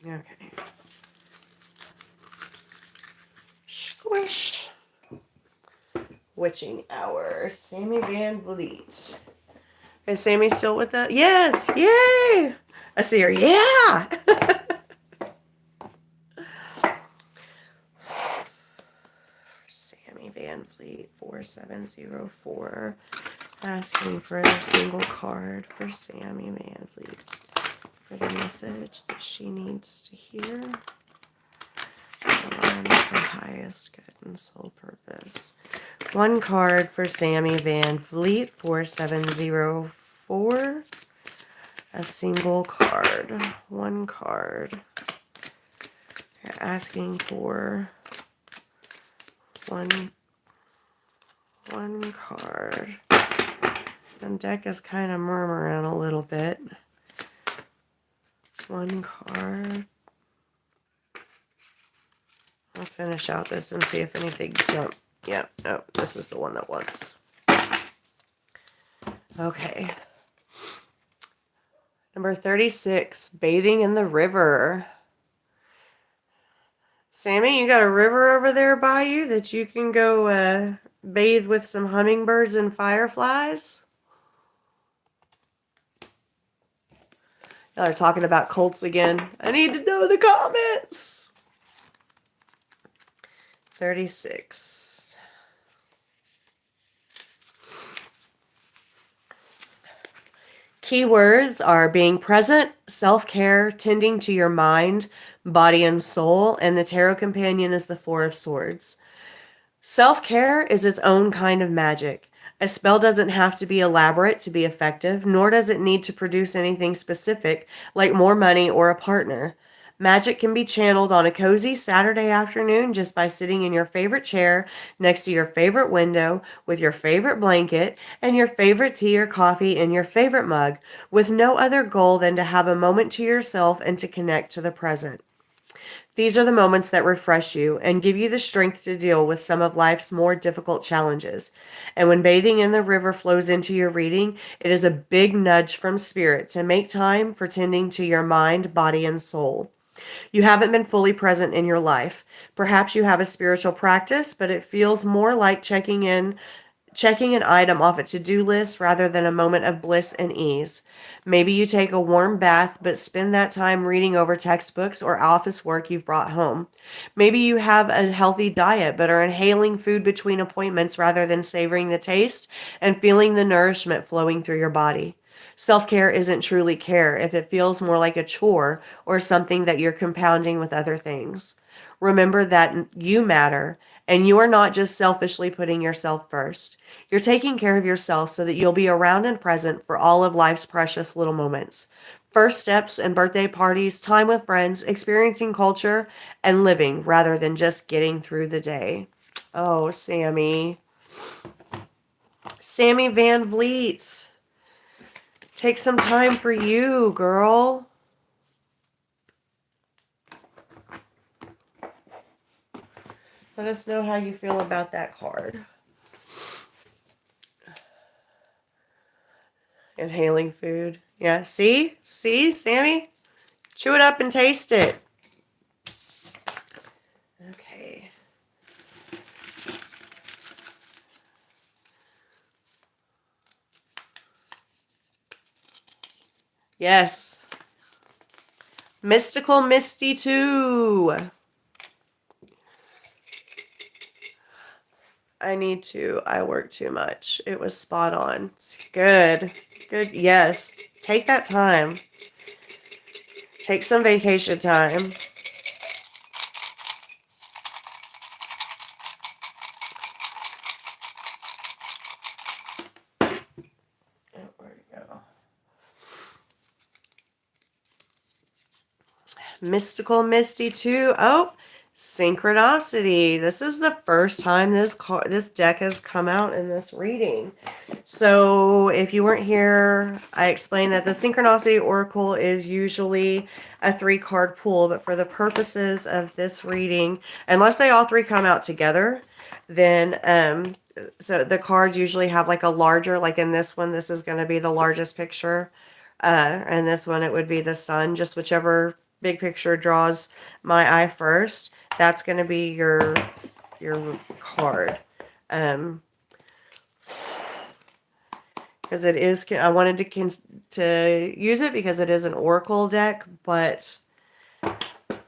A: Okay. Squish. Witching Hour. Sammy Van Vliet. Is Sammy still with us? Yes! Yay! I see her. Yeah! Sammy Van Vliet 4704. Asking for a single card for Sammy Van Vliet. For the message that she needs to hear. For her highest good and soul purpose. One card for Sammy Van Vliet 4704. A single card. One card. You're asking for one card. The deck is kind of murmuring a little bit. One card. I'll finish out this and see if anything jumps. Yeah, no, this is the one that wants. Okay. Number 36, Bathing in the River. Sammy, you got a river over there by you that you can go bathe with some hummingbirds and fireflies? Y'all are talking about cults again. I need to know the comments. 36. Keywords are being present, self-care, tending to your mind, body, and soul, and the Tarot Companion is the Four of Swords. Self-care is its own kind of magic. A spell doesn't have to be elaborate to be effective, nor does it need to produce anything specific, like more money or a partner. Magic can be channeled on a cozy Saturday afternoon just by sitting in your favorite chair next to your favorite window with your favorite blanket and your favorite tea or coffee in your favorite mug, with no other goal than to have a moment to yourself and to connect to the present. These are the moments that refresh you and give you the strength to deal with some of life's more difficult challenges. And when Bathing in the River flows into your reading, it is a big nudge from Spirit to make time for tending to your mind, body, and soul. You haven't been fully present in your life. Perhaps you have a spiritual practice, but it feels more like checking an item off a to-do list rather than a moment of bliss and ease. Maybe you take a warm bath, but spend that time reading over textbooks or office work you've brought home. Maybe you have a healthy diet, but are inhaling food between appointments rather than savoring the taste and feeling the nourishment flowing through your body. Self-care isn't truly care if it feels more like a chore or something that you're compounding with other things. Remember that you matter, and you are not just selfishly putting yourself first. You're taking care of yourself so that you'll be around and present for all of life's precious little moments. First steps and birthday parties, time with friends, experiencing culture, and living rather than just getting through the day. Oh, Sammy. Sammy Van Vliet. Take some time for you, girl. Let us know how you feel about that card. Inhaling food. Yeah, see? See, Sammy? Chew it up and taste it. Okay. Yes. Mystical Misty 2. I work too much. It was spot on. It's good. Good. Yes. Take that time. Take some vacation time. Where'd it go? Mystical Misty 2. Oh, Synchronicity. This is the first time this deck has come out in this reading. So if you weren't here, I explained that the Synchronicity Oracle is usually a 3-card pool, but for the purposes of this reading, unless they all 3 come out together, then so the cards usually have like a larger, like in this one, this is going to be the largest picture, and this one it would be the sun, just whichever big picture draws my eye first. That's going to be your card. Because it is, I wanted to use it because it is an oracle deck, but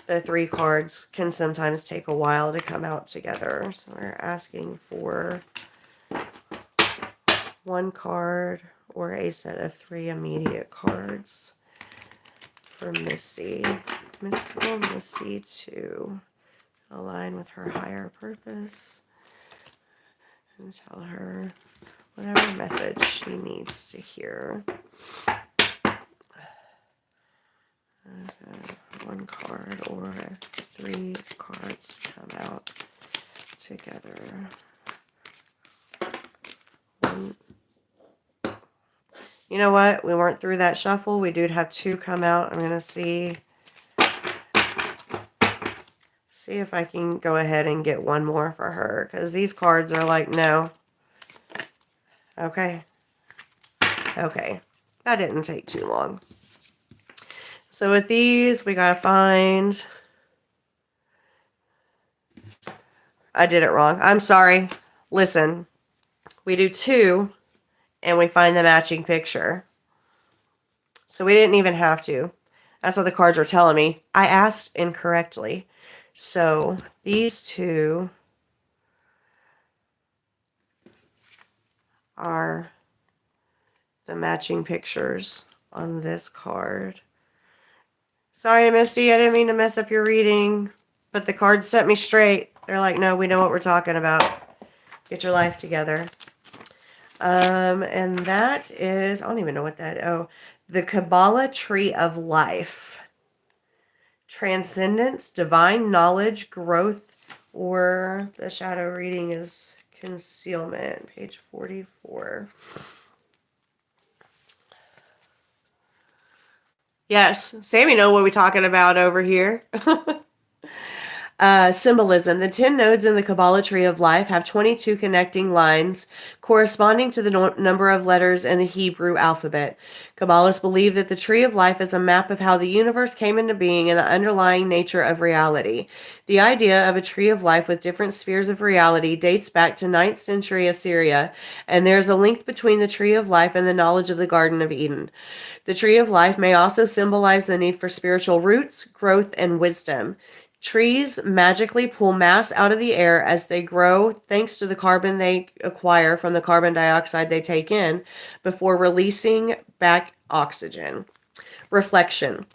A: the 3 cards can sometimes take a while to come out together. So we're asking for 1 card or a set of 3 immediate cards for Misty. Mystical Misty 2. Align with her higher purpose and tell her whatever message she needs to hear. 1 card or 3 cards come out together. You know what? We weren't through that shuffle. We do have 2 come out. I'm going to see if I can go ahead and get 1 more for her, because these cards are like, no. Okay. Okay. That didn't take too long. So with these, we got to find... I did it wrong. I'm sorry. Listen. We do 2, and we find the matching picture. So we didn't even have to. That's what the cards were telling me. I asked incorrectly. So these 2 are the matching pictures on this card. Sorry, Misty, I didn't mean to mess up your reading, but the cards set me straight. They're like, no, we know what we're talking about. Get your life together. And that is, I don't even know what that, the Kabbalah Tree of Life. Transcendence, divine knowledge, growth, or the shadow reading is concealment, page 44. Yes, Sammy know what we're talking about over here. Symbolism. The 10 nodes in the Kabbalah Tree of Life have 22 connecting lines corresponding to the number of letters in the Hebrew alphabet. Kabbalists believe that the Tree of Life is a map of how the universe came into being and the underlying nature of reality. The idea of a Tree of Life with different spheres of reality dates back to 9th century Assyria, and there's a link between the Tree of Life and the knowledge of the Garden of Eden. The Tree of Life may also symbolize the need for spiritual roots, growth, and wisdom. Trees magically pull mass out of the air as they grow thanks to the carbon they acquire from the carbon dioxide they take in before releasing back oxygen. Reflection.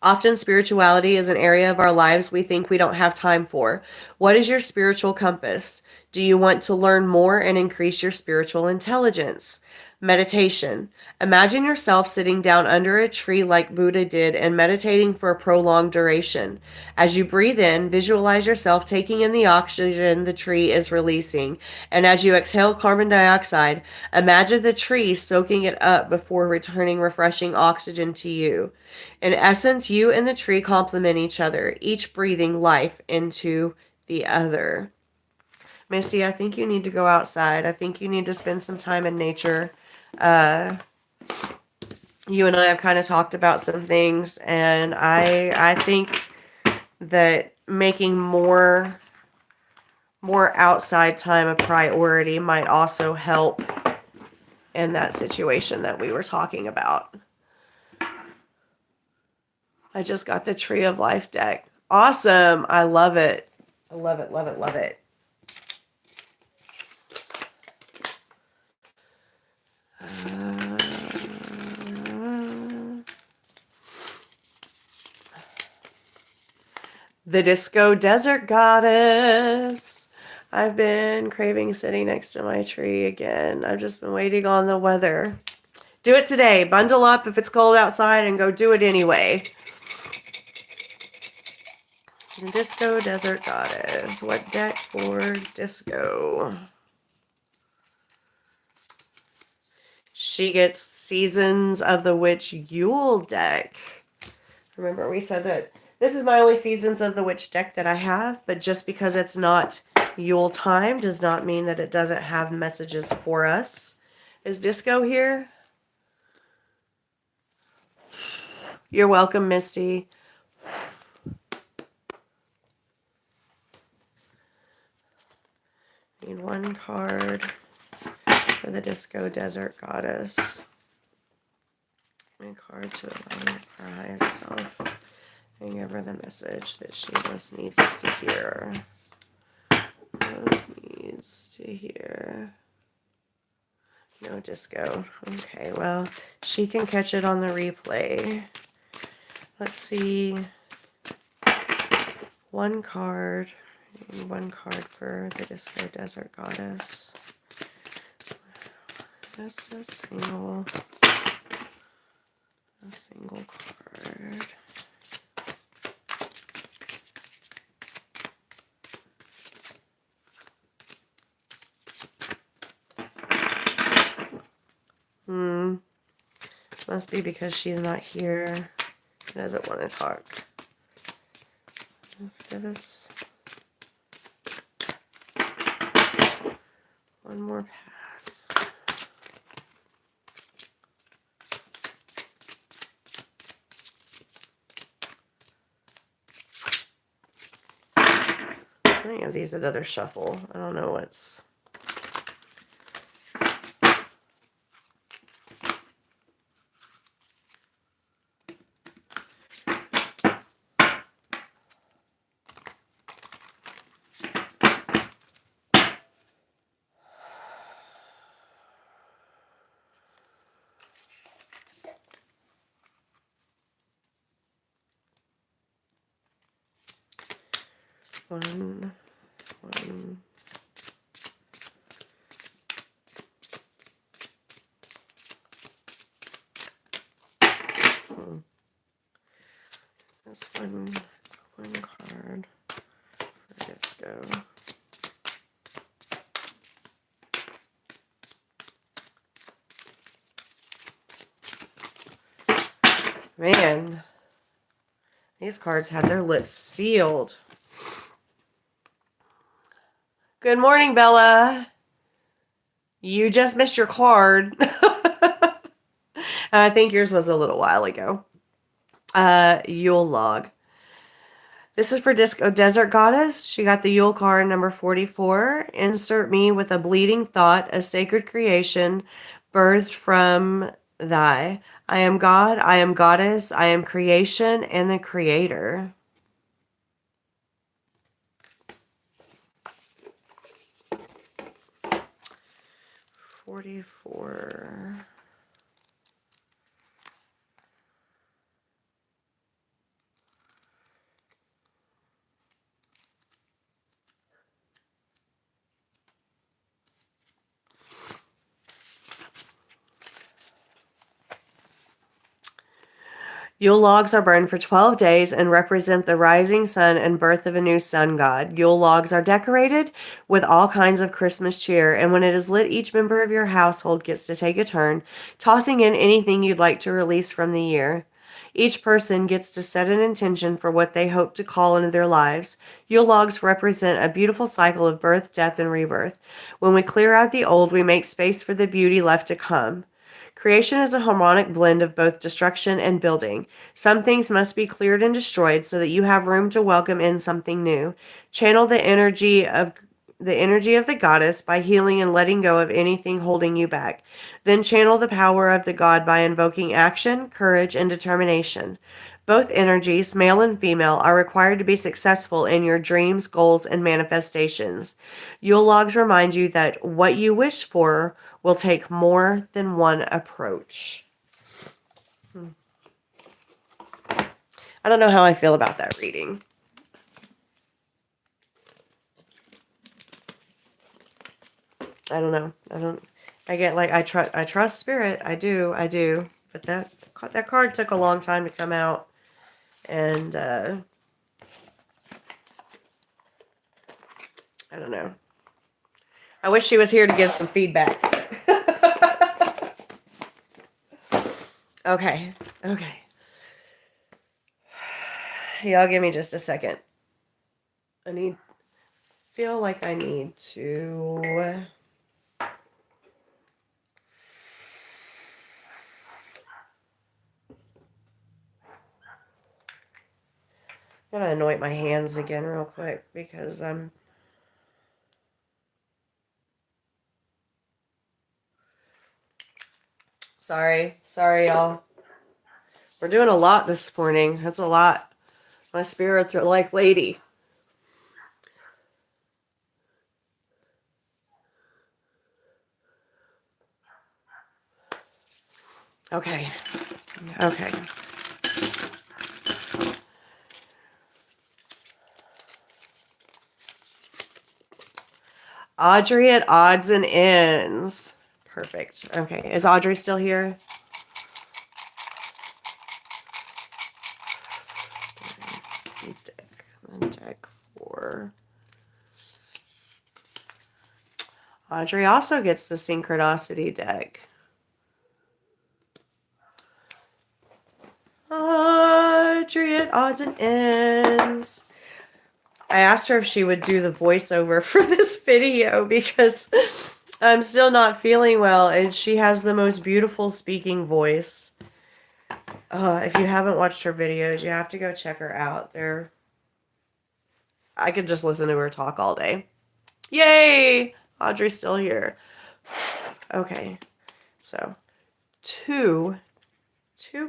A: Often spirituality is an area of our lives we think we don't have time for. What is your spiritual compass? Do you want to learn more and increase your spiritual intelligence? Meditation. Imagine yourself sitting down under a tree like Buddha did and meditating for a prolonged duration. As you breathe in, visualize yourself taking in the oxygen the tree is releasing. And as you exhale carbon dioxide, imagine the tree soaking it up before returning refreshing oxygen to you. In essence, you and the tree complement each other, each breathing life into the other. Misty, I think you need to go outside. I think you need to spend some time in nature. You and I have kind of talked about some things, and I think that making more outside time a priority might also help in that situation that we were talking about. I just got the Tree of Life deck. Awesome. I love it. I love it, love it, love it. The Disco Desert Goddess. I've been craving sitting next to my tree again. I've just been waiting on the weather. Do it today. Bundle up if it's cold outside and go do it anyway. The Disco Desert Goddess. What deck for disco? She gets Seasons of the Witch Yule deck. Remember, we said that this is my only Seasons of the Witch deck that I have, but just because it's not Yule time does not mean that it doesn't have messages for us. Is Disco here? You're welcome, Misty. Need one card for the Disco Desert Goddess. A card to align with her highest self and give her the message that she most needs to hear. Most needs to hear. No disco. Okay, well, she can catch it on the replay. Let's see. One card. One card for the Disco Desert Goddess. Just a single card. Must be because she's not here. She doesn't want to talk. Let's give us one more pass. Any of these another shuffle. I don't know what's. One. This one card for disco. Man, these cards had their lips sealed. Good morning, Bella. You just missed your card. I think yours was a little while ago. Yule log. This is for Disco Desert Goddess. She got the Yule card number 44. Insert me with a bleeding thought, a sacred creation, birthed from thy. I am God, I am goddess, I am creation and the creator. $44. Yule logs are burned for 12 days and represent the rising sun and birth of a new sun god. Yule logs are decorated with all kinds of Christmas cheer, and when it is lit, each member of your household gets to take a turn, tossing in anything you'd like to release from the year. Each person gets to set an intention for what they hope to call into their lives. Yule logs represent a beautiful cycle of birth, death, and rebirth. When we clear out the old, we make space for the beauty left to come. Creation is a harmonic blend of both destruction and building. Some things must be cleared and destroyed so that you have room to welcome in something new. Channel the energy of the goddess by healing and letting go of anything holding you back. Then channel the power of the god by invoking action, courage, and determination. Both energies, male and female, are required to be successful in your dreams, goals, and manifestations. Yule logs remind you that what you wish for will take more than one approach. I don't know how I feel about that reading. I don't know. I get like, I trust spirit. I do. But that card took a long time to come out. And, I don't know. I wish she was here to give some feedback. Okay. Y'all give me just a second. Feel like I need to... I'm gonna anoint my hands again real quick because I'm... Sorry, y'all. We're doing a lot this morning. That's a lot. My spirits are like, lady. Okay. Audrey at odds and ends. Perfect. Okay. Is Audrey still here? Deck 4. Audrey also gets the Synchronicity deck. Audrey at odds and ends. I asked her if she would do the voiceover for this video because I'm still not feeling well, and she has the most beautiful speaking voice. If you haven't watched her videos, you have to go check her out. I could just listen to her talk all day. Yay! Audrey's still here. Okay, so two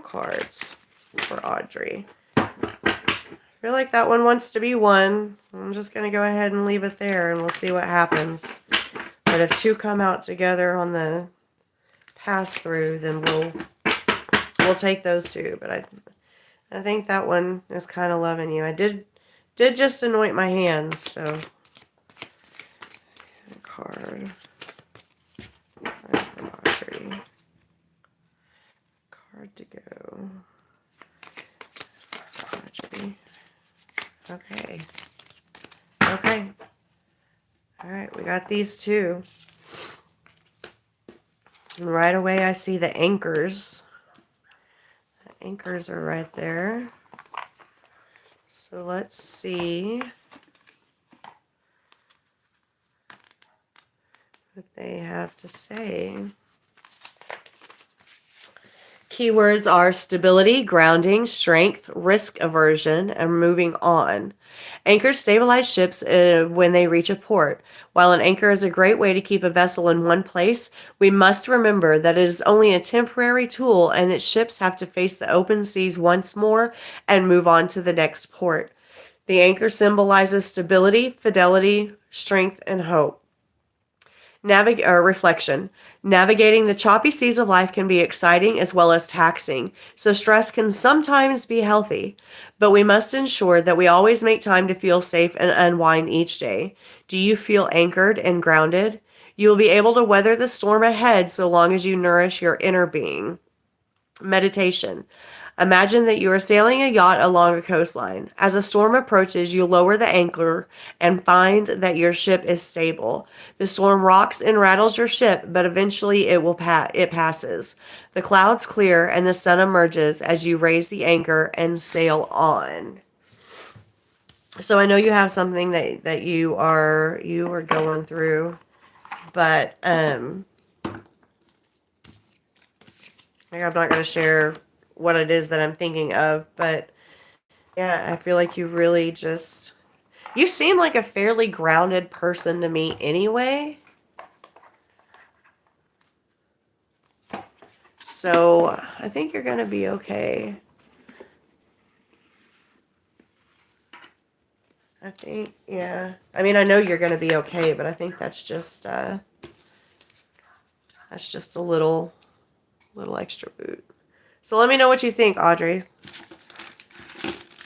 A: cards for Audrey. I feel like that one wants to be one. I'm just going to go ahead and leave it there, and we'll see what happens. But if two come out together on the pass-through, then we'll take those two. But I think that one is kind of loving you. I did just anoint my hands, so... Card from Audrey. Card to go. Audrey. Okay. Alright, we got these two. And right away I see the anchors. The anchors are right there. So let's see what they have to say. Keywords are stability, grounding, strength, risk aversion, and moving on. Anchors stabilize ships when they reach a port. While an anchor is a great way to keep a vessel in one place, we must remember that it is only a temporary tool and that ships have to face the open seas once more and move on to the next port. The anchor symbolizes stability, fidelity, strength, and hope. Reflection. Navigating the choppy seas of life can be exciting as well as taxing, so stress can sometimes be healthy. But we must ensure that we always make time to feel safe and unwind each day. Do you feel anchored and grounded? You will be able to weather the storm ahead so long as you nourish your inner being. Meditation. Imagine that you are sailing a yacht along a coastline. As a storm approaches, you lower the anchor and find that your ship is stable. The storm rocks and rattles your ship, but eventually it passes. The clouds clear and the sun emerges as you raise the anchor and sail on. So I know you have something that you are going through, but I'm not going to share what it is that I'm thinking of, but yeah, I feel like you really you seem like a fairly grounded person to me anyway. So I think you're going to be okay. I think, yeah. I mean, I know you're going to be okay, but I think that's just a little extra boot. So let me know what you think, Audrey.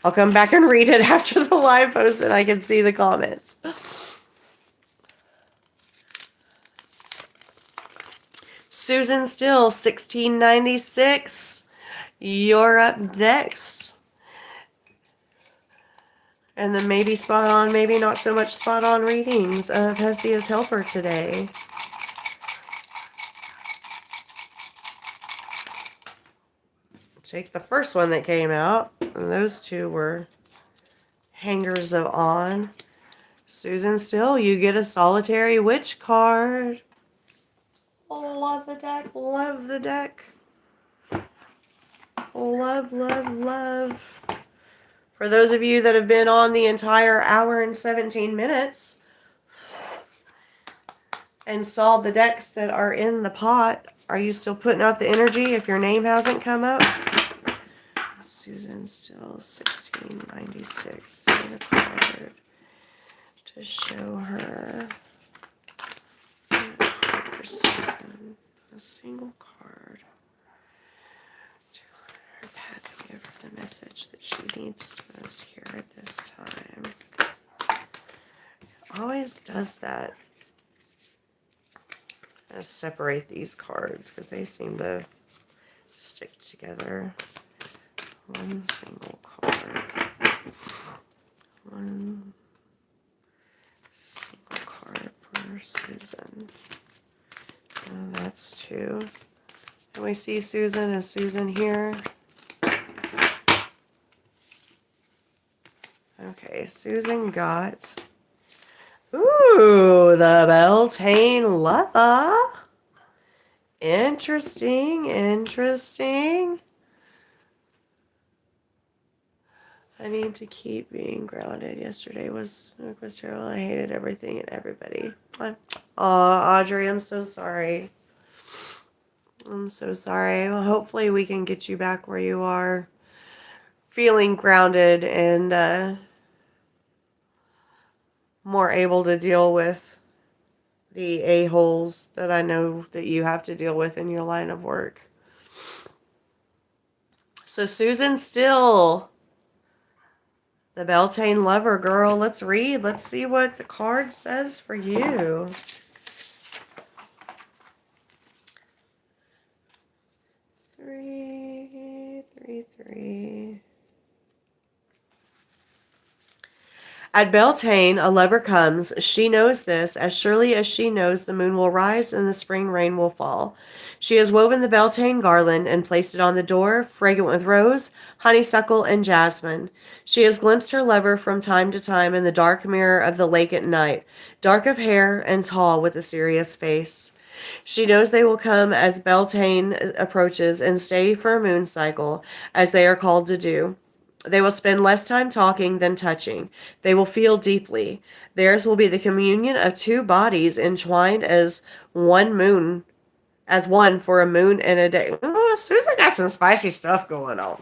A: I'll come back and read it after the live post and I can see the comments. Susan Still, 1696. You're up next. And then maybe spot on, maybe not so much spot on readings of Hestia's Helper today. Take the first one that came out. And those two were hangers of on. Susan Still, you get a Solitary Witch card. Love the deck. Love the deck. Love, love, love. For those of you that have been on the entire hour and 17 minutes and saw the decks that are in the pot, are you still putting out the energy if your name hasn't come up? Susan Still, 1696. Get a card to show her. For Susan, a single card to her path to give her the message that she needs most here at this time. It always does that. I'm going to separate these cards because they seem to stick together. One single card. One single card for Susan. Oh, that's two. Can we see Susan? Is Susan here? Okay, Susan got... Ooh, the Beltane Lover. Interesting, interesting. I need to keep being grounded. Yesterday was terrible. I hated everything and everybody. Aw, Audrey, I'm so sorry. I'm so sorry. Well, hopefully we can get you back where you are. Feeling grounded and more able to deal with the a-holes that I know that you have to deal with in your line of work. So Susan Still, the Beltane Lover, girl. Let's read. Let's see what the card says for you. Three. At Beltane, a lover comes. She knows this, as surely as she knows the moon will rise and the spring rain will fall. She has woven the Beltane garland and placed it on the door, fragrant with rose, honeysuckle, and jasmine. She has glimpsed her lover from time to time in the dark mirror of the lake at night, dark of hair and tall with a serious face. She knows they will come as Beltane approaches and stay for a moon cycle, as they are called to do. They will spend less time talking than touching. They will feel deeply. Theirs will be the communion of two bodies entwined as one for a moon and a day. Oh, Susan got some spicy stuff going on.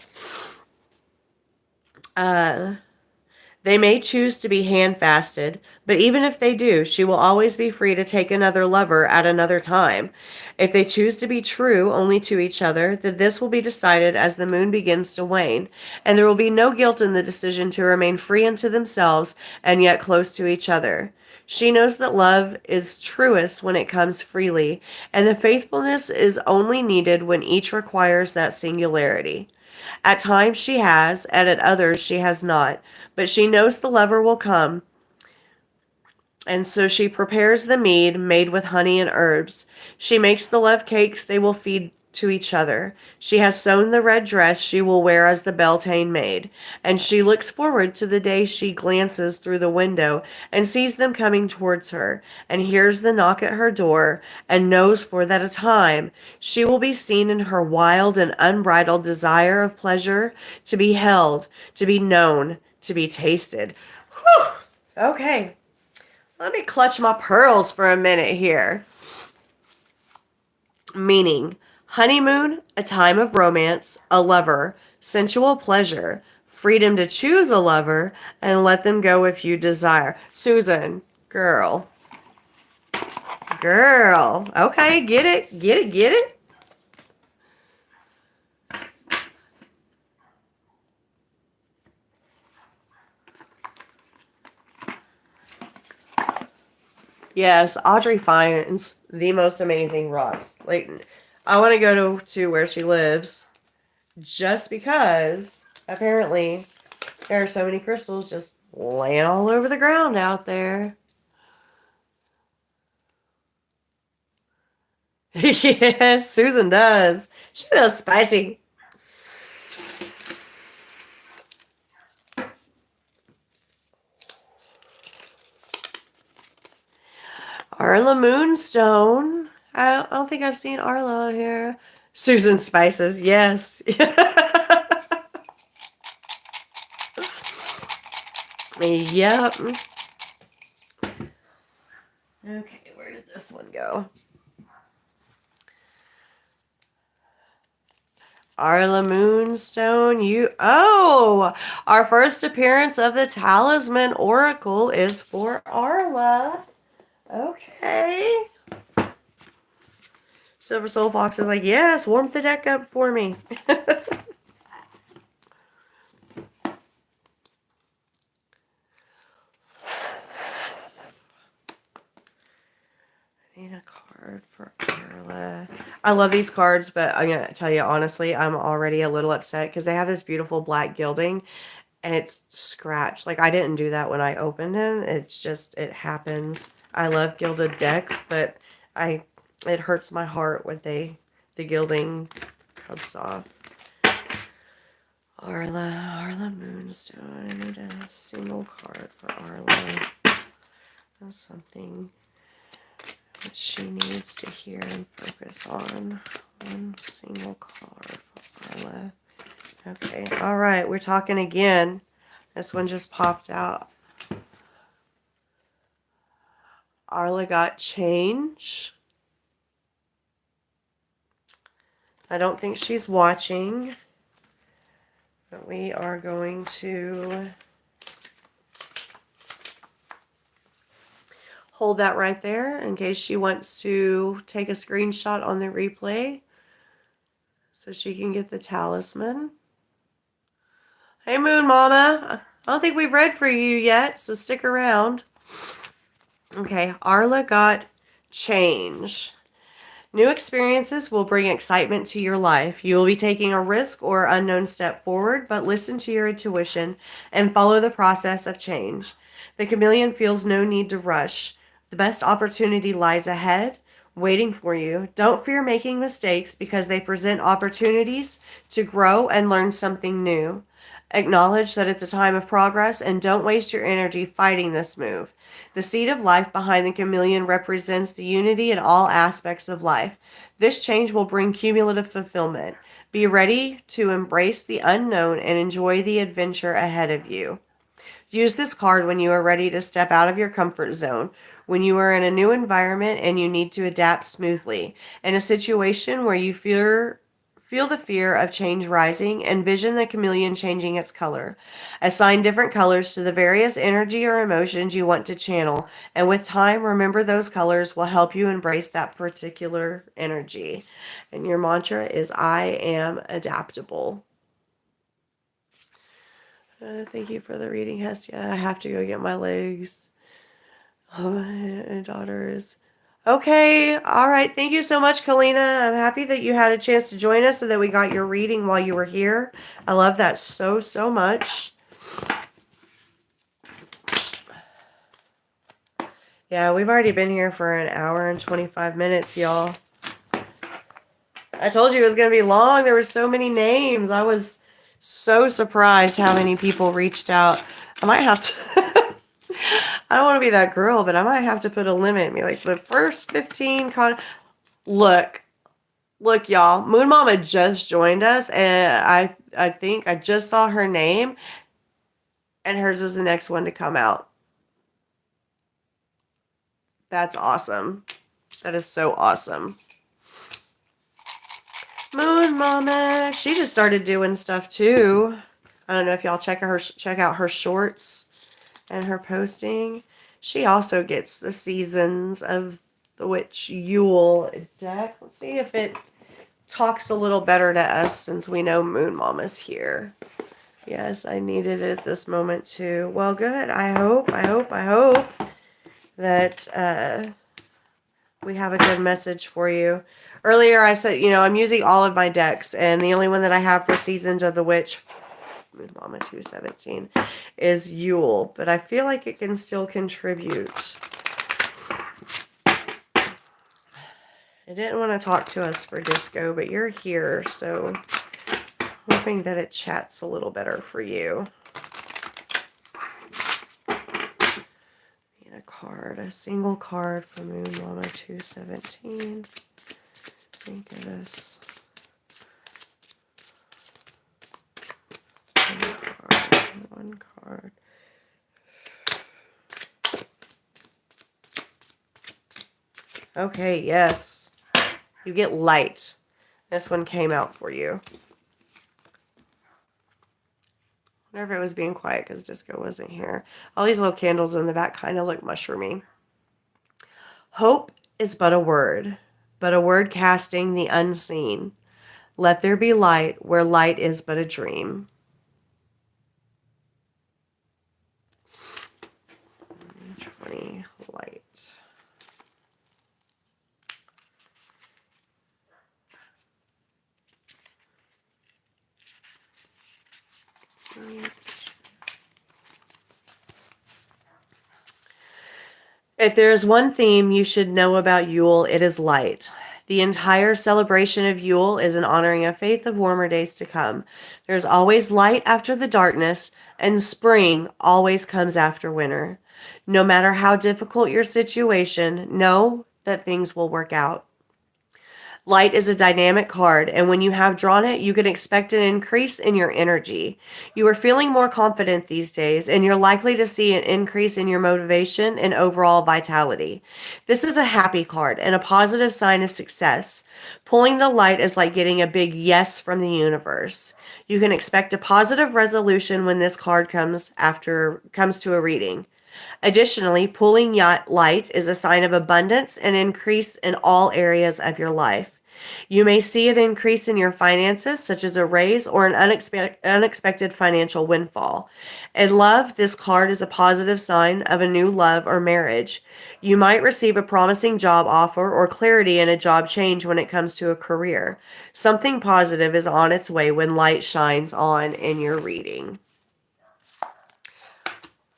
A: They may choose to be hand-fasted, but even if they do, she will always be free to take another lover at another time. If they choose to be true only to each other, then this will be decided as the moon begins to wane, and there will be no guilt in the decision to remain free unto themselves and yet close to each other. She knows that love is truest when it comes freely, and the faithfulness is only needed when each requires that singularity. At times she has, and at others she has not, but she knows the lover will come, and so she prepares the mead made with honey and herbs. She makes the love cakes they will feed to each other. She has sewn the red dress she will wear as the Beltane maid, and she looks forward to the day she glances through the window and sees them coming towards her, and hears the knock at her door, and knows for that a time she will be seen in her wild and unbridled desire of pleasure, to be held, to be known, to be tasted. Whew! Okay. Let me clutch my pearls for a minute here. Meaning, honeymoon, a time of romance, a lover, sensual pleasure, freedom to choose a lover, and let them go if you desire. Susan, girl. Girl. Okay, get it, get it, get it. Yes, Audrey finds the most amazing rocks. Like, I want to go to where she lives just because apparently there are so many crystals just laying all over the ground out there. Yes, Susan does. She does spicy. AerlaMoonstone. I don't think I've seen Arla on here. Susan Spices, yes. Yep. Okay, where did this one go? AerlaMoonstone, our first appearance of the Talisman Oracle is for Arla. Okay. Silver Soul Fox is like, yes, warm the deck up for me. Need a card for Arla. I love these cards, but I'm going to tell you honestly, I'm already a little upset because they have this beautiful black gilding and it's scratched. Like, I didn't do that when I opened them. It's just, it happens. I love gilded decks, but it hurts my heart when the gilding comes off. AerlaMoonstone. I need a single card for Arla. That's something that she needs to hear and focus on. One single card for Arla. Okay, all right, we're talking again. This one just popped out. Arla got change. I don't think she's watching, but we are going to hold that right there in case she wants to take a screenshot on the replay so she can get the talisman. Hey, Moon Mama. I don't think we've read for you yet, so stick around. Okay, Arla got change. New experiences will bring excitement to your life. You will be taking a risk or unknown step forward, but listen to your intuition and follow the process of change. The chameleon feels no need to rush. The best opportunity lies ahead, waiting for you. Don't fear making mistakes because they present opportunities to grow and learn something new. Acknowledge that it's a time of progress and don't waste your energy fighting this move. The seed of life behind the chameleon represents the unity in all aspects of life. This change will bring cumulative fulfillment. Be ready to embrace the unknown and enjoy the adventure ahead of you. Use this card when you are ready to step out of your comfort zone, when you are in a new environment and you need to adapt smoothly, in a situation where you feel the fear of change rising, envision the chameleon changing its color. Assign different colors to the various energy or emotions you want to channel, and with time, remember those colors will help you embrace that particular energy. And your mantra is, I am adaptable. Thank you for the reading, Hestia. I have to go get my legs. Oh, my daughters. Okay, all right. Thank you so much, Kalina. I'm happy that you had a chance to join us and that we got your reading while you were here. I love that so, so much. Yeah, we've already been here for an hour and 25 minutes, y'all. I told you it was going to be long. There were so many names. I was so surprised how many people reached out. I might have to... I don't want to be that girl, but I might have to put a limit. Be like, the first 15 Look, y'all. Moon Mama just joined us, and I think I just saw her name, and hers is the next one to come out. That's awesome. That is so awesome. Moon Mama. She just started doing stuff, too. I don't know if y'all check out her shorts and her posting. She also gets the Seasons of the Witch Yule deck. Let's see if it talks a little better to us since we know Moon Mama's here. Yes, I needed it at this moment too. Well, good. I hope that we have a good message for you. Earlier I said, you know, I'm using all of my decks, and the only one that I have for Seasons of the Witch, Moon Mama 217, is Yule, but I feel like it can still contribute. It didn't want to talk to us for disco, but you're here, so hoping that it chats a little better for you. Need a card, a single card for Moon Mama 217. Think of this. One card. Okay, yes. You get light. This one came out for you. I wonder if it was being quiet because Disco wasn't here. All these little candles in the back kind of look mushroomy. Hope is but a word casting the unseen. Let there be light where light is but a dream. Light. If there is one theme you should know about Yule, it is light. The entire celebration of Yule is an honoring of faith of warmer days to come. There's always light after the darkness, and spring always comes after winter. No matter how difficult your situation, know that things will work out. Light is a dynamic card, and when you have drawn it, you can expect an increase in your energy. You are feeling more confident these days, and you're likely to see an increase in your motivation and overall vitality. This is a happy card and a positive sign of success. Pulling the light is like getting a big yes from the universe. You can expect a positive resolution when this card comes to a reading. Additionally, pulling light is a sign of abundance and increase in all areas of your life. You may see an increase in your finances, such as a raise or an unexpected financial windfall. In love, this card is a positive sign of a new love or marriage. You might receive a promising job offer or clarity in a job change when it comes to a career. Something positive is on its way when light shines on in your reading.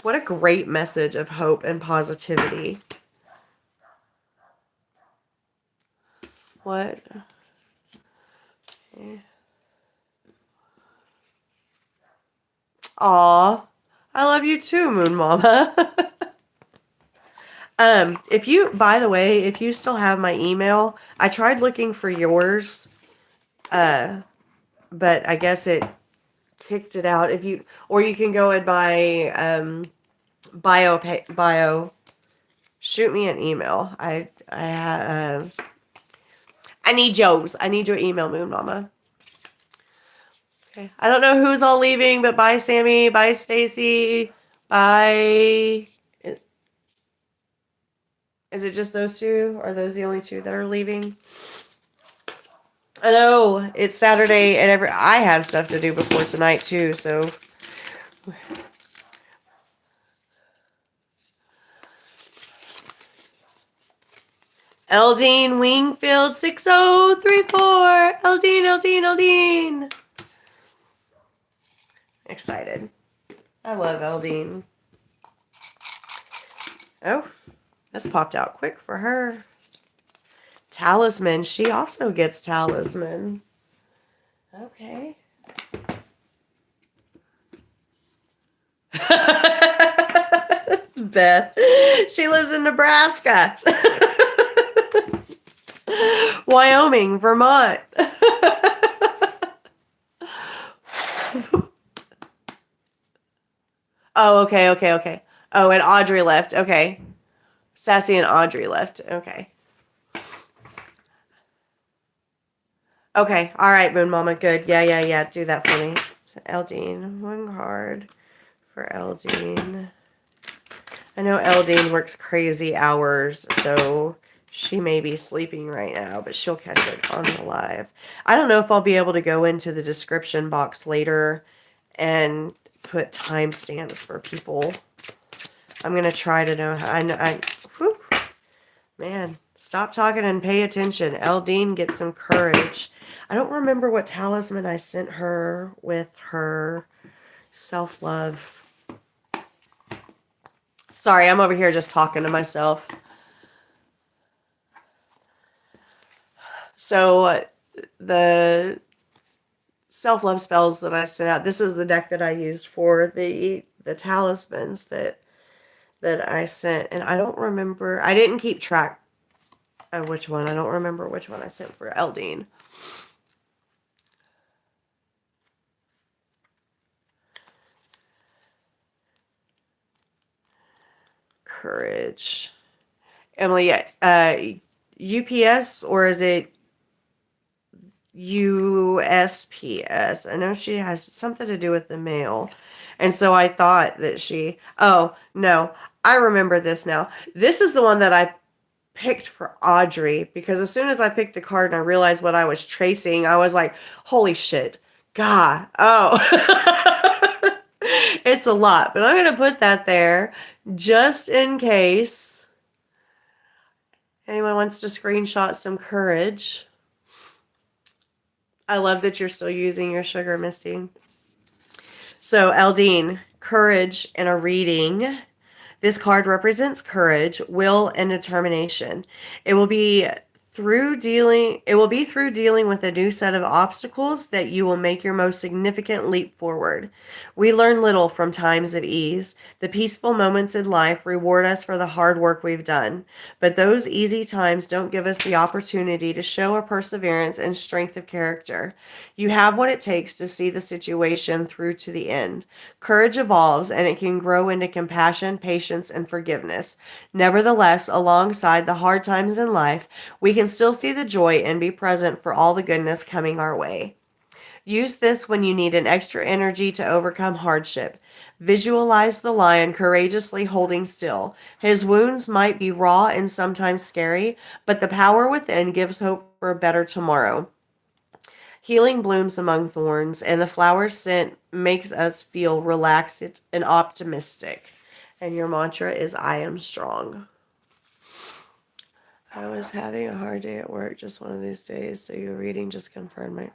A: What a great message of hope and positivity. What? Okay. Aw, I love you too, Moon Mama. If you, by the way, if you still have my email, I tried looking for yours, but I guess it kicked it out. Or you can go and buy, bio. Shoot me an email. I need yours. I need your email, Moon Mama. Okay. I don't know who's all leaving, but bye, Sammy. Bye, Stacy. Bye. Is it just those two? Are those the only two that are leaving? I know it's Saturday, and I have stuff to do before tonight too. So. Eldine Wingfield 6034. Eldine. Excited. I love Eldine. Oh, this popped out quick for her. Talisman. She also gets talisman. Okay. Beth. She lives in Nebraska. Wyoming, Vermont. Oh, okay. Oh, and Audrey left. Okay. Sassy and Audrey left. Okay. Okay. All right, Moon Mama. Good. Yeah. Do that for me. So Eldine, one card for Eldine. I know Eldine works crazy hours, so she may be sleeping right now, but she'll catch it on the live. I don't know if I'll be able to go into the description box later and put timestamps for people. I'm going to try to know how. Whew, man, stop talking and pay attention. Eldine, get some courage. I don't remember what talisman I sent her with her self-love. Sorry, I'm over here just talking to myself. So the self-love spells that I sent out, this is the deck that I used for the talismans that I sent. And I don't remember, I didn't keep track of which one. I don't remember which one I sent for Eldine. Courage. Emily, UPS or is it USPS? I know she has something to do with the mail. And so I thought that she... Oh, no. I remember this now. This is the one that I picked for Audrey, because as soon as I picked the card and I realized what I was tracing, I was like, holy shit. God. Oh. It's a lot. But I'm going to put that there just in case anyone wants to screenshot some courage. I love that you're still using your sugar, Misty. So, Eldine, courage in a reading. This card represents courage, will, and determination. It will be through dealing with a new set of obstacles that you will make your most significant leap forward. We learn little from times of ease. The peaceful moments in life reward us for the hard work we've done. But those easy times don't give us the opportunity to show a perseverance and strength of character. You have what it takes to see the situation through to the end. Courage evolves, and it can grow into compassion, patience, and forgiveness. Nevertheless, alongside the hard times in life, we can still see the joy and be present for all the goodness coming our way. Use this when you need an extra energy to overcome hardship. Visualize the lion courageously holding still. His wounds might be raw and sometimes scary, but the power within gives hope for a better tomorrow. Healing blooms among thorns, and the flower's scent makes us feel relaxed and optimistic. And your mantra is, I am strong. I was having a hard day at work, just one of these days, so your reading just confirmed my...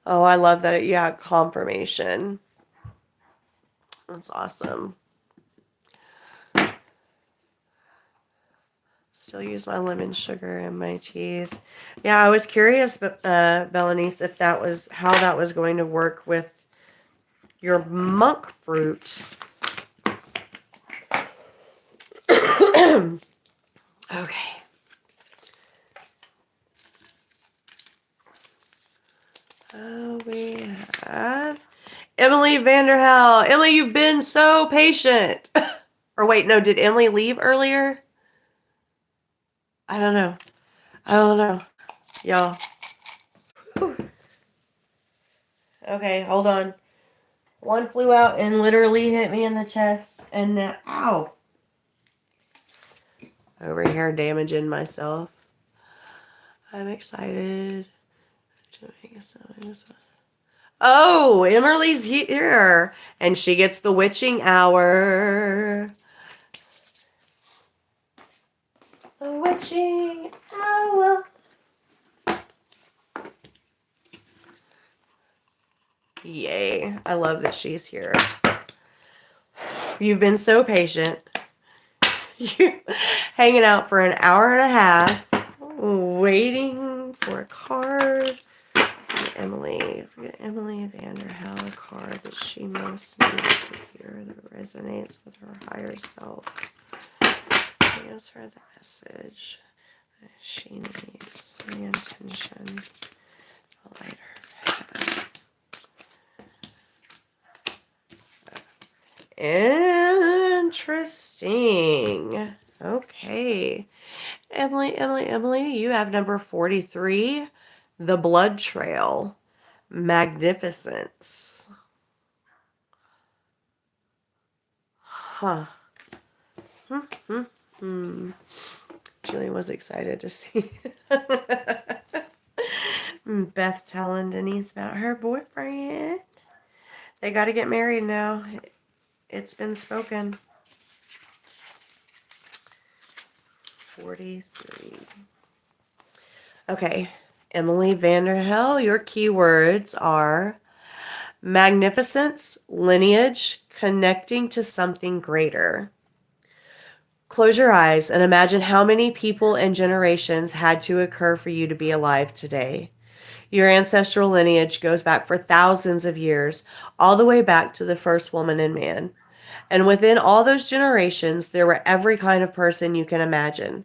A: Oh, I love that you had confirmation. That's awesome. Still use my lemon sugar in my teas. Yeah, I was curious, BellaNece, if that was how that was going to work with your monk fruit. Okay. We have EmilyVanDerHell. Emily, you've been so patient. Or wait, no, did Emily leave earlier? I don't know. Y'all. Okay, hold on. One flew out and literally hit me in the chest. And now, ow. Over here damaging myself. I'm excited to make a... Oh, Emily's here. And she gets the witching hour. The witching hour. Yay. I love that she's here. You've been so patient. You're hanging out for an hour and a half, waiting for a card. EmilyVanDerHell, a card that she most needs to hear that resonates with her higher self. Gives her the message that she needs, the intention to light her path. Interesting. Okay. Emily, you have number 43, The Blood Trail. Magnificence. Huh. Julie was excited to see Beth telling Denise about her boyfriend. They got to get married now. It's been spoken. 43. Okay. EmilyVanDerHell, your keywords are magnificence, lineage, connecting to something greater. Close your eyes and imagine how many people and generations had to occur for you to be alive today. Your ancestral lineage goes back for thousands of years, all the way back to the first woman and man. And within all those generations, there were every kind of person you can imagine.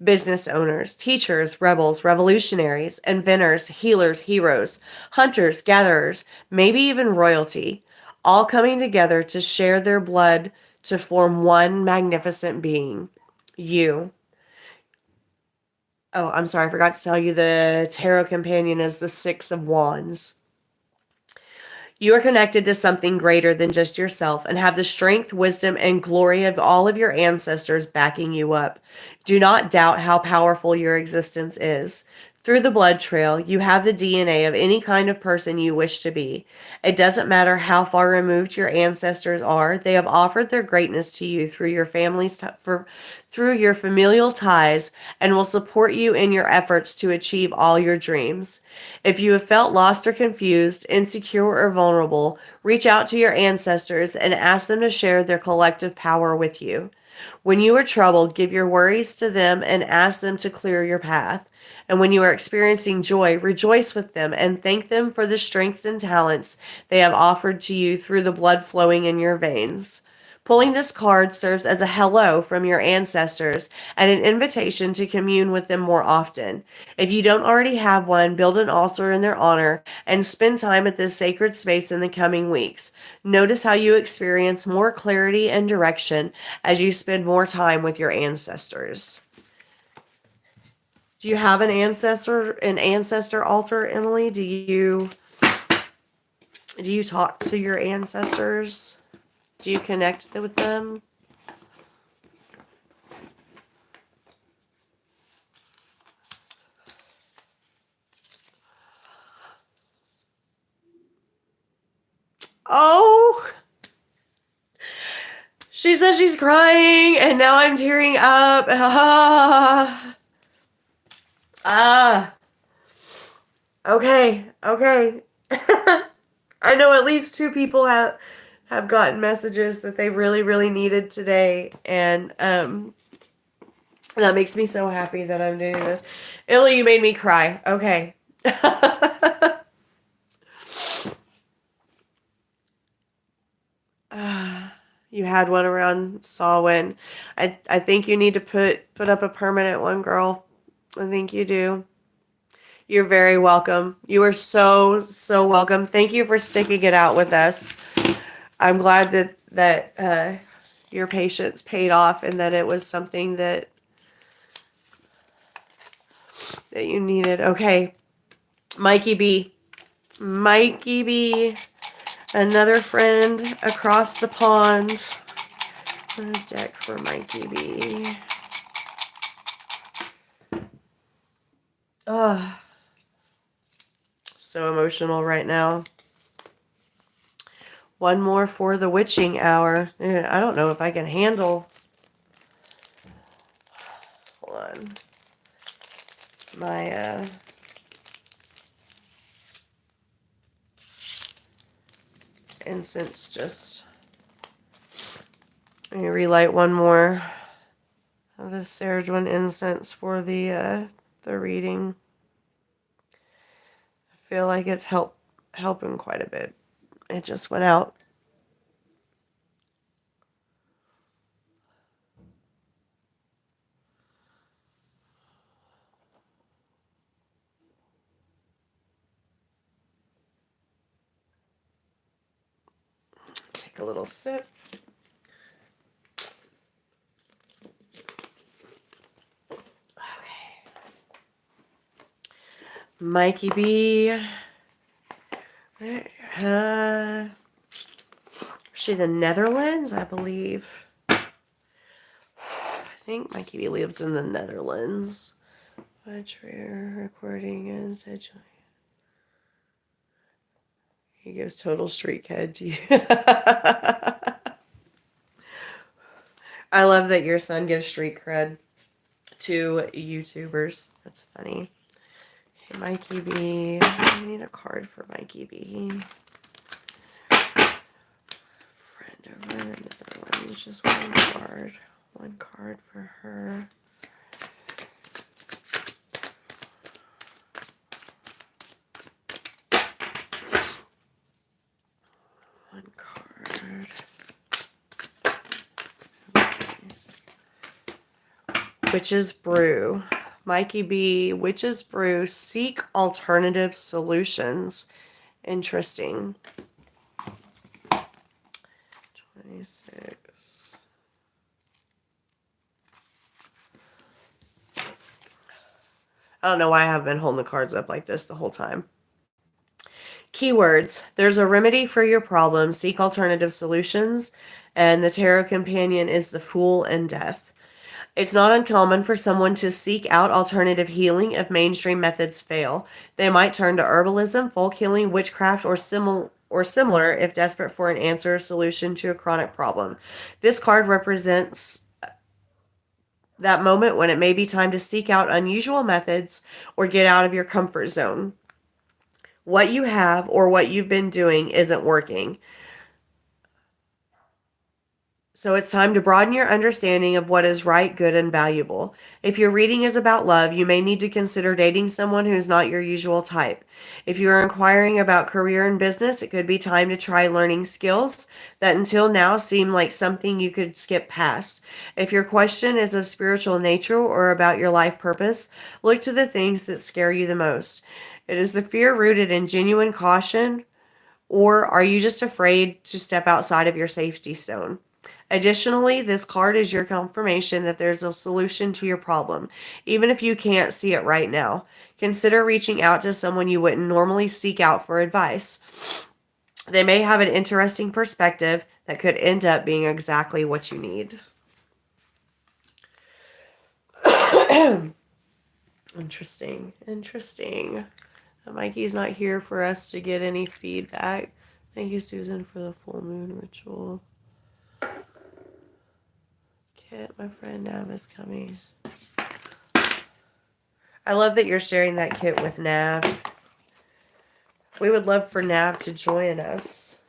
A: Business owners, teachers, rebels, revolutionaries, inventors, healers, heroes, hunters, gatherers, maybe even royalty, all coming together to share their blood to form one magnificent being. You. Oh, I'm sorry, I forgot to tell you the tarot companion is the Six of Wands. You are connected to something greater than just yourself and have the strength, wisdom, and glory of all of your ancestors backing you up. Do not doubt how powerful your existence is. Through the blood trail, you have the DNA of any kind of person you wish to be. It doesn't matter how far removed your ancestors are, they have offered their greatness to you through your through your familial ties and will support you in your efforts to achieve all your dreams. If you have felt lost or confused, insecure or vulnerable, reach out to your ancestors and ask them to share their collective power with you. When you are troubled, give your worries to them and ask them to clear your path. And when you are experiencing joy, rejoice with them and thank them for the strengths and talents they have offered to you through the blood flowing in your veins. Pulling this card serves as a hello from your ancestors and an invitation to commune with them more often. If you don't already have one, build an altar in their honor and spend time at this sacred space in the coming weeks. Notice how you experience more clarity and direction as you spend more time with your ancestors. Do you have an ancestor altar, Emily? Do you talk to your ancestors? Do you connect with them? Oh, she says she's crying, and now I'm tearing up. Okay. I know at least 2 people have gotten messages that they really, really needed today, and that makes me so happy that I'm doing this. Illy, you made me cry. Okay. You had one around Samhain. I think you need to put up a permanent one, girl. I think you do. You're very welcome. You are so welcome. Thank you for sticking it out with us. I'm glad that your patience paid off and that it was something that you needed. Okay. Mikey B. Another friend across the pond. A deck for Mikey B. So emotional right now. One more for the witching hour. I don't know if I can handle. Hold on. My incense just. Let me relight one more of this Sarajwan incense for the reading. I feel like it's helping quite a bit. It just went out. Take a little sip. Okay. Mikey B. She the Netherlands, I believe. think Mikey B lives in the Netherlands. Watch rare recording is he gives total street cred to you. I love that your son gives street cred to YouTubers. That's funny. Okay, Mikey B. I need a card for Mikey B. Friend over in the Netherlands. Just one card. One card for her. One card. Nice. Witch's Brew. Mikey B. Witch's Brew. Seek alternative solutions. Interesting. 26. I don't know why I have been holding the cards up like this the whole time. Keywords. There's a remedy for your problem. Seek alternative solutions. And the tarot companion is the Fool and Death. It's not uncommon for someone to seek out alternative healing if mainstream methods fail. They might turn to herbalism, folk healing, witchcraft, or similar if desperate for an answer or solution to a chronic problem. This card represents that moment when it may be time to seek out unusual methods or get out of your comfort zone. What you have or what you've been doing isn't working. So it's time to broaden your understanding of what is right, good, and valuable. If your reading is about love, you may need to consider dating someone who's not your usual type. If you are inquiring about career and business, it could be time to try learning skills that until now seem like something you could skip past. If your question is of spiritual nature or about your life purpose, look to the things that scare you the most. It is the fear rooted in genuine caution, or are you just afraid to step outside of your safety zone? Additionally, this card is your confirmation that there's a solution to your problem, even if you can't see it right now. Consider reaching out to someone you wouldn't normally seek out for advice. They may have an interesting perspective that could end up being exactly what you need. Interesting. Mikey's not here for us to get any feedback. Thank you, Susan, for the full moon ritual. My friend Nav is coming. I love that you're sharing that kit with Nav. We would love for Nav to join us.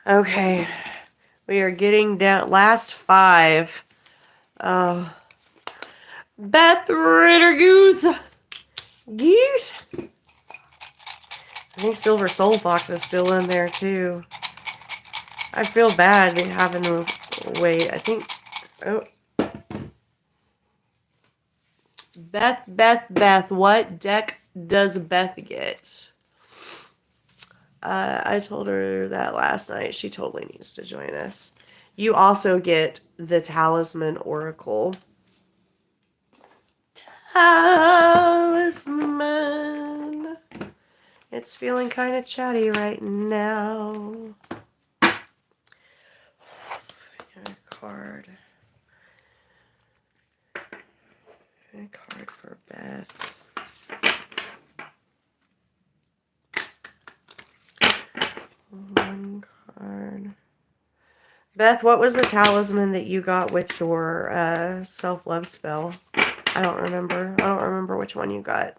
A: Okay. We are getting down. Last 5. BethRitterGuth. Goose. I think silversoulfox is still in there too. I feel bad having to wait. I think. Oh. Beth. What deck does Beth get? I told her that last night. She totally needs to join us. You also get the Talisman Oracle. Talisman. It's feeling kind of chatty right now. A card. A card for Beth. One card. Beth, what was the talisman that you got with your self-love spell? I don't remember. I don't remember which one you got.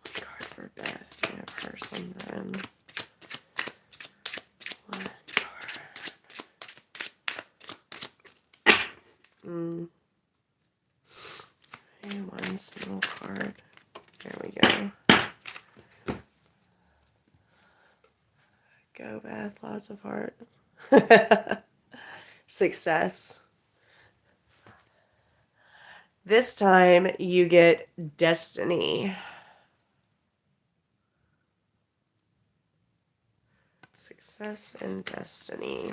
A: One card for Beth. Give her something. One card. And one single card. There we go. Go, Beth. Lots of hearts. Success. This time you get Destiny. Success and Destiny.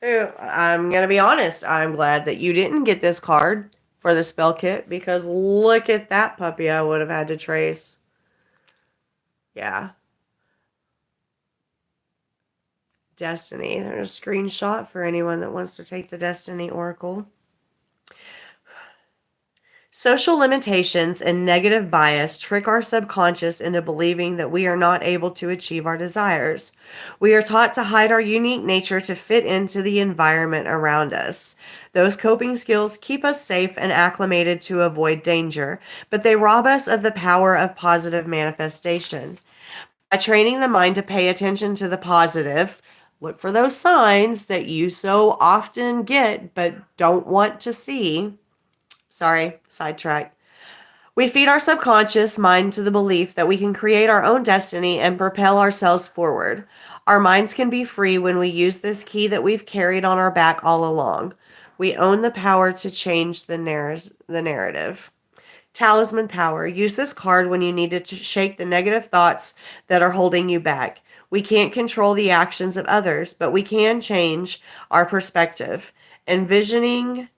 A: I'm going to be honest. I'm glad that you didn't get this card. for the spell kit, because look at that puppy I would have had to trace. Yeah. Destiny. There's a screenshot for anyone that wants to take the Destiny Oracle. Social limitations and negative bias trick our subconscious into believing that we are not able to achieve our desires. We are taught to hide our unique nature to fit into the environment around us. Those coping skills keep us safe and acclimated to avoid danger, but they rob us of the power of positive manifestation. By training the mind to pay attention to the positive, look for those signs that you so often get but don't want to see. Sorry, sidetrack. We feed our subconscious mind to the belief that we can create our own destiny and propel ourselves forward. Our minds can be free when we use this key that we've carried on our back all along. We own the power to change the narrative. Talisman power. Use this card when you need to shake the negative thoughts that are holding you back. We can't control the actions of others, but we can change our perspective. Envision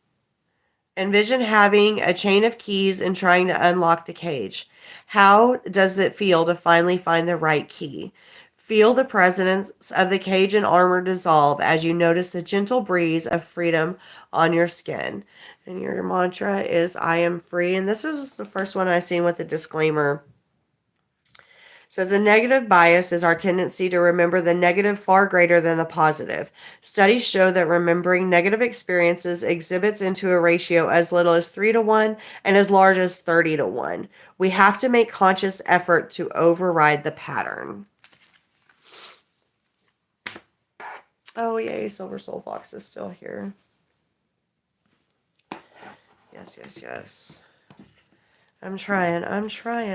A: having a chain of keys and trying to unlock the cage. How does it feel to finally find the right key? Feel the presence of the cage and armor dissolve as you notice the gentle breeze of freedom on your skin. And your mantra is, I am free. And this is the first one I've seen with a disclaimer. It says a negative bias is our tendency to remember the negative far greater than the positive. Studies show that remembering negative experiences exhibits into a ratio as little as 3-to-1 and as large as 30-to-1. We have to make conscious effort to override the pattern. Oh, yay, Silver Soul Fox is still here. Yes, yes, yes. I'm trying,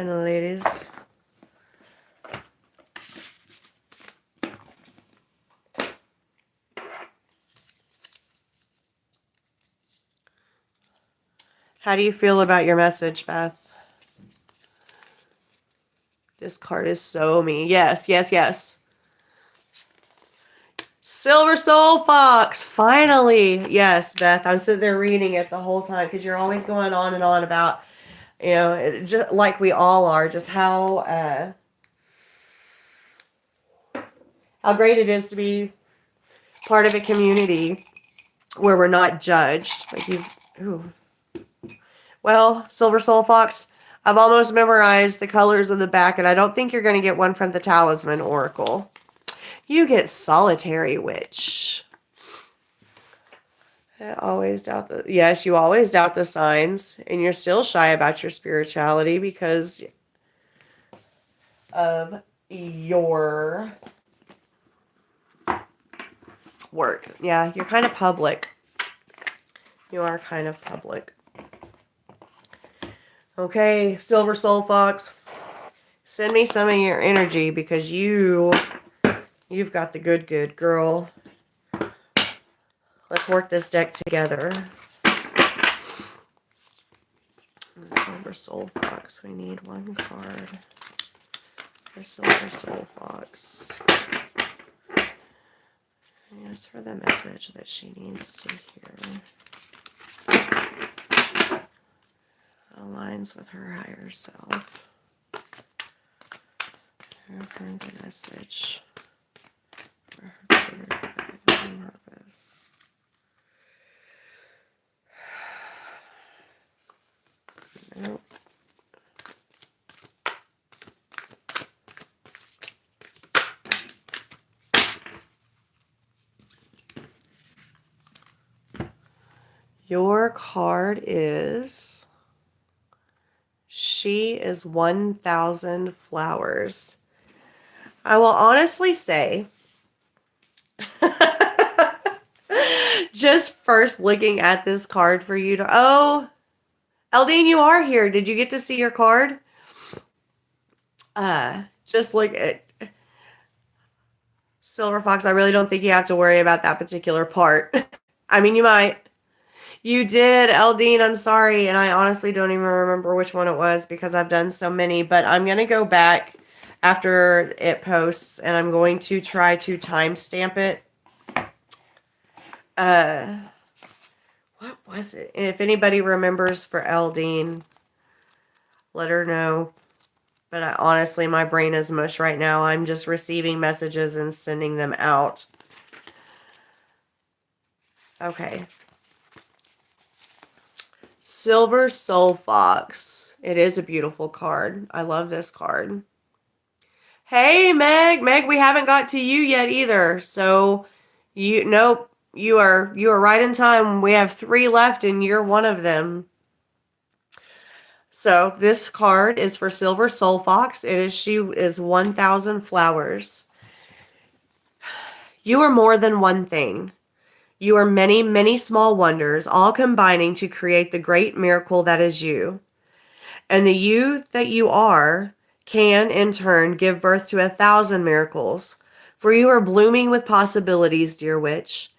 A: ladies. How do you feel about your message, Beth? This card is so mean. Yes, yes, yes. Silver Soul Fox, finally. Yes, Beth, I'm sitting there reading it the whole time because you're always going on and on about, you know, just like we all are, just how great it is to be part of a community where we're not judged. Like well, Silver Soul Fox, I've almost memorized the colors of the back, and I don't think you're going to get one from the Talisman Oracle. You get Solitary Witch. I always doubt the... Yes, you always doubt the signs, and you're still shy about your spirituality because of your work. Yeah, you're kind of public. You are kind of public. Okay, Silver Soul Fox, send me some of your energy because you've got the good, girl. Let's work this deck together. Silver Soul Fox, we need one card for Silver Soul Fox. Answer the message that she needs to hear. Aligns with her higher self. Referring the message for her greater purpose. Nope. Your card is... She is 1,000 flowers. I will honestly say, just first looking at this card for you to... Oh, Eldine, you are here. Did you get to see your card? Just look at... Silver Fox, I really don't think you have to worry about that particular part. I mean, you might. You did, Eldine. I'm sorry. And I honestly don't even remember which one it was because I've done so many. But I'm going to go back after it posts and I'm going to try to timestamp it. What was it? If anybody remembers for Eldine, let her know. But honestly, my brain is mush right now. I'm just receiving messages and sending them out. Okay. silversoulfox. It is a beautiful card. I love this card. Hey, Meg. Meg, we haven't got to you yet either. So, nope. You are right in time. We have 3 left, and you're one of them. So this card is for silversoulfox. She is 1,000 flowers. You are more than one thing. You are many, many small wonders, all combining to create the great miracle that is you. And the you that you are can, in turn, give birth to 1,000 miracles. For you are blooming with possibilities, dear witch.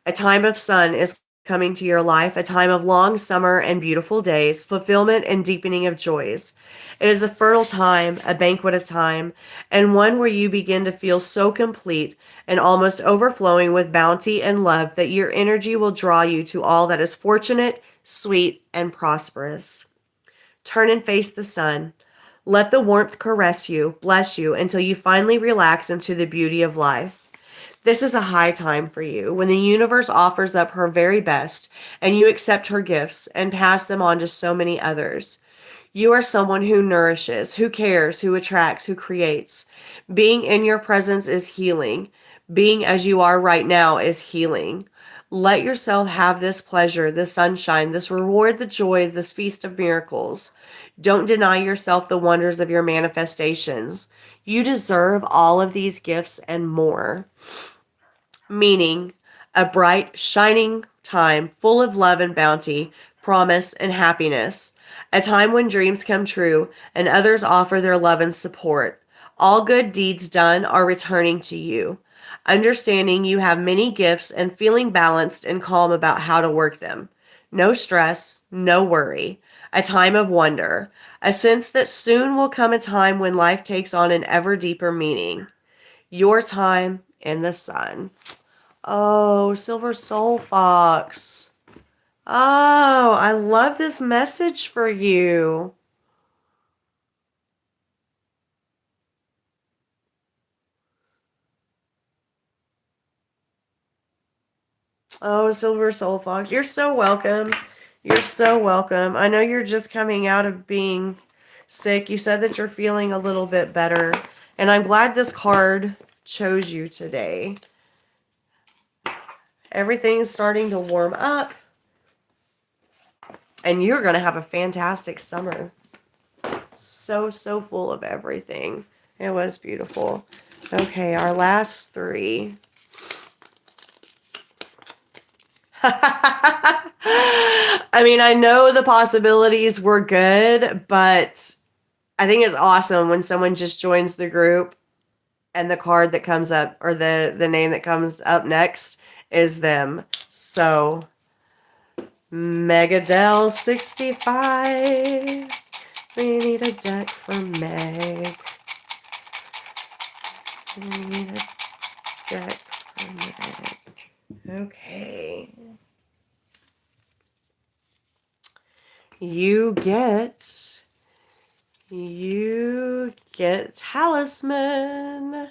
A: A time of sun is coming to your life, a time of long summer and beautiful days, fulfillment and deepening of joys. It is a fertile time, a banquet of time, and one where you begin to feel so complete and almost overflowing with bounty and love that your energy will draw you to all that is fortunate, sweet, and prosperous. Turn and face the sun. Let the warmth caress you, bless you, until you finally relax into the beauty of life. This is a high time for you, when the universe offers up her very best, and you accept her gifts and pass them on to so many others. You are someone who nourishes, who cares, who attracts, who creates. Being in your presence is healing. Being as you are right now is healing. Let yourself have this pleasure, this sunshine, this reward, the joy, this feast of miracles. Don't deny yourself the wonders of your manifestations. You deserve all of these gifts and more. Meaning, a bright, shining time full of love and bounty, promise and happiness. A time when dreams come true and others offer their love and support. All good deeds done are returning to you. Understanding you have many gifts and feeling balanced and calm about how to work them. No stress, no worry. A time of wonder. A sense that soon will come a time when life takes on an ever deeper meaning. Your time in the sun. Oh, silversoulfox. Oh, I love this message for you. Oh, silversoulfox, you're so welcome. You're so welcome. I know you're just coming out of being sick. You said that you're feeling a little bit better, and I'm glad this card chose you today. Everything's starting to warm up, and you're going to have a fantastic summer. So full of everything. It was beautiful. Okay, our last 3. I mean, I know the possibilities were good, but I think it's awesome when someone just joins the group and the card that comes up, or the name that comes up next, is them. So, Megadell65. We need a deck for Meg. We need a deck for Meg. Okay. You get Talisman.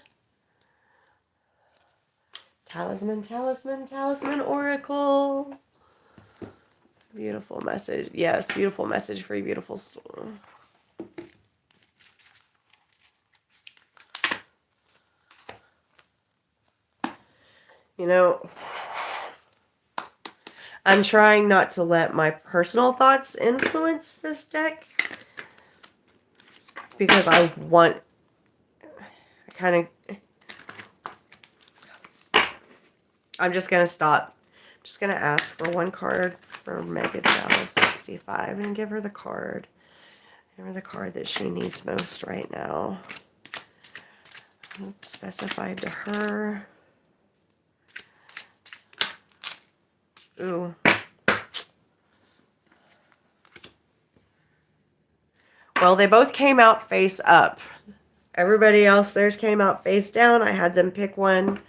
A: Talisman Oracle. Beautiful message. Yes, beautiful message for you, beautiful story. You know, I'm trying not to let my personal thoughts influence this deck, because I'm just going to stop. I'm just going to ask for one card for Megadell65 and give her the card. Give her the card that she needs most right now. It's specified to her. Ooh. Well, they both came out face up. Everybody else, theirs came out face down. I had them pick one.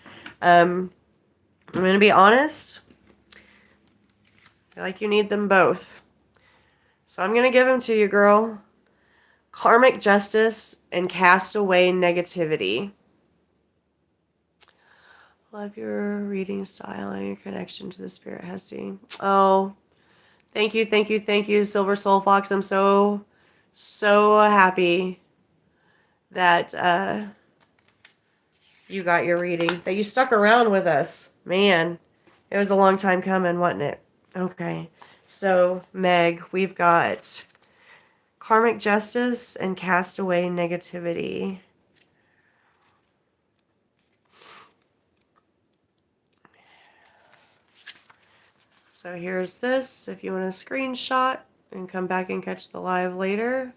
A: I'm going to be honest. I feel like you need them both. So I'm going to give them to you, girl. Karmic justice and cast away negativity. Love your reading style and your connection to the spirit, Hesty. Oh, thank you, thank you, thank you, Silver Soul Fox. I'm so happy that you got your reading, that you stuck around with us. Man, it was a long time coming, wasn't it? Okay, so Meg, we've got karmic justice and cast away negativity. So here's this, if you want to screenshot and come back and catch the live later.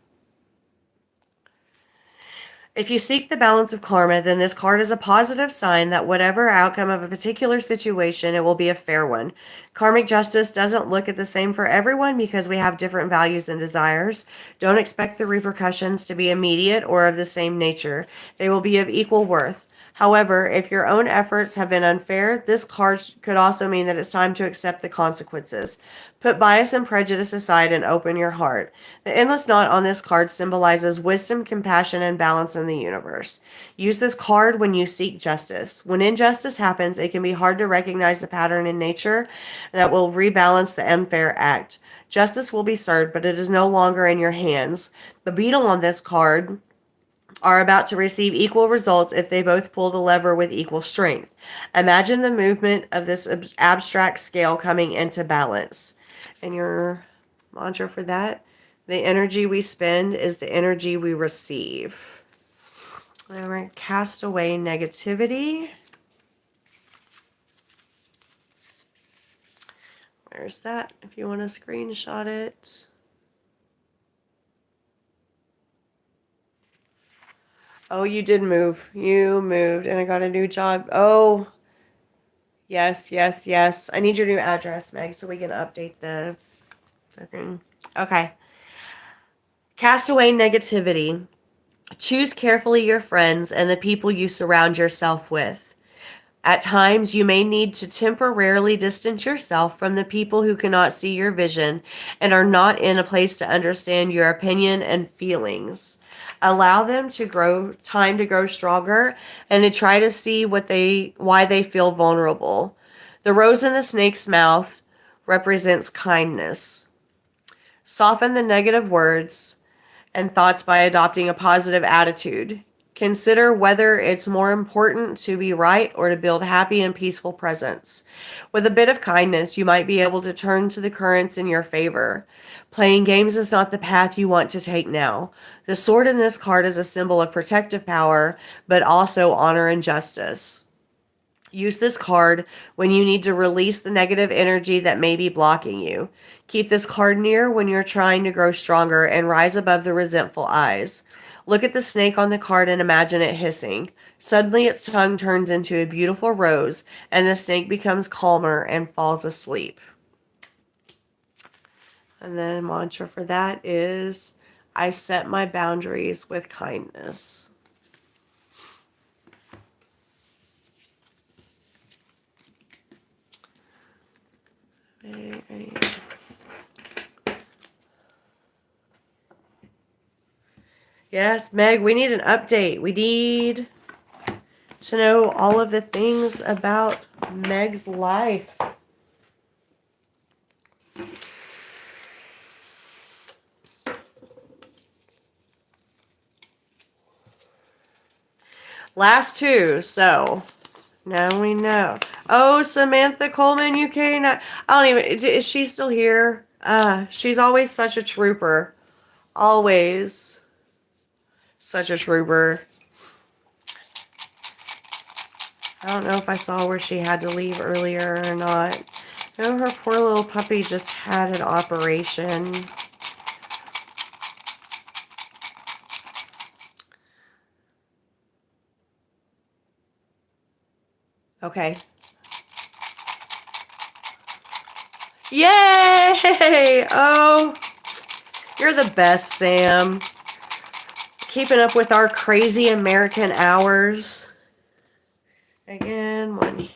A: If you seek the balance of karma, then this card is a positive sign that whatever outcome of a particular situation, it will be a fair one. Karmic justice doesn't look at the same for everyone because we have different values and desires. Don't expect the repercussions to be immediate or of the same nature. They will be of equal worth. However, if your own efforts have been unfair, this card could also mean that it's time to accept the consequences. Put bias and prejudice aside and open your heart. The endless knot on this card symbolizes wisdom, compassion, and balance in the universe. Use this card when you seek justice. When injustice happens, it can be hard to recognize the pattern in nature that will rebalance the unfair act. Justice will be served, but it is no longer in your hands. The beetle on this card are about to receive equal results if they both pull the lever with equal strength. Imagine the movement of this abstract scale coming into balance. And your mantra for that, the energy we spend is the energy we receive. And we're going to cast away negativity. Where's that? If you want to screenshot it. Oh, you did move. You moved, and I got a new job. Oh, yes, yes, yes. I need your new address, Meg, so we can update the thing. Okay. Cast away negativity. Choose carefully your friends and the people you surround yourself with. At times, you may need to temporarily distance yourself from the people who cannot see your vision and are not in a place to understand your opinion and feelings. Allow them to grow stronger and to try to see why they feel vulnerable. The rose in the snake's mouth represents kindness. Soften the negative words and thoughts by adopting a positive attitude. Consider whether it's more important to be right or to build happy and peaceful presence. With a bit of kindness, you might be able to turn to the currents in your favor. Playing games is not the path you want to take now. The sword in this card is a symbol of protective power, but also honor and justice. Use this card when you need to release the negative energy that may be blocking you. Keep this card near when you're trying to grow stronger and rise above the resentful eyes. Look at the snake on the card and imagine it hissing. Suddenly its tongue turns into a beautiful rose and the snake becomes calmer and falls asleep. And then mantra for that is, I set my boundaries with kindness. Yes, Meg, we need an update. We need to know all of the things about Meg's life. Last two, so now we know. Oh, Samantha Coleman, UK. I don't even, is she still here? She's always such a trooper. Always such a trooper. I don't know if I saw where she had to leave earlier or not. I know her poor little puppy just had an operation. Okay. Yay! Oh, you're the best, Sam. Keeping up with our crazy American hours. Again, one.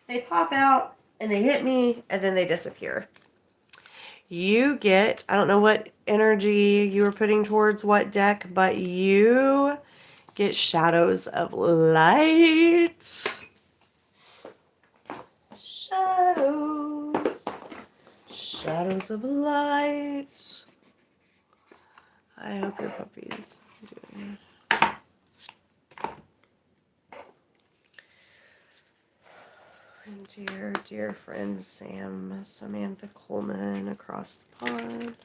A: They pop out. and they hit me, and then they disappear. You get, I don't know what energy you were putting towards what deck, but you get Shadows of Light. Shadows. Shadows of Light. I hope your puppy's doing it. Dear, dear friend Samantha Coleman across the pond.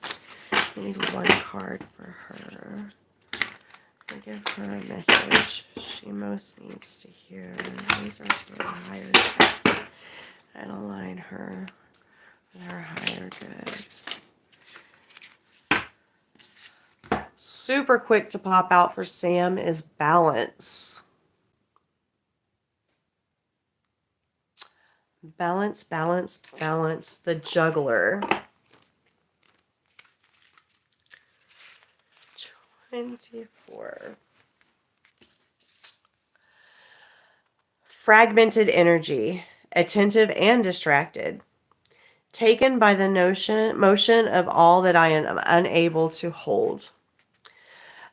A: I need one card for her. I give her a message she most needs to hear. These are to her higher self and align her with her higher good. Super quick to pop out for Sam is balance. Balance, balance, balance. The juggler. 24. Fragmented energy. Attentive and distracted. Taken by the motion of all that I am unable to hold.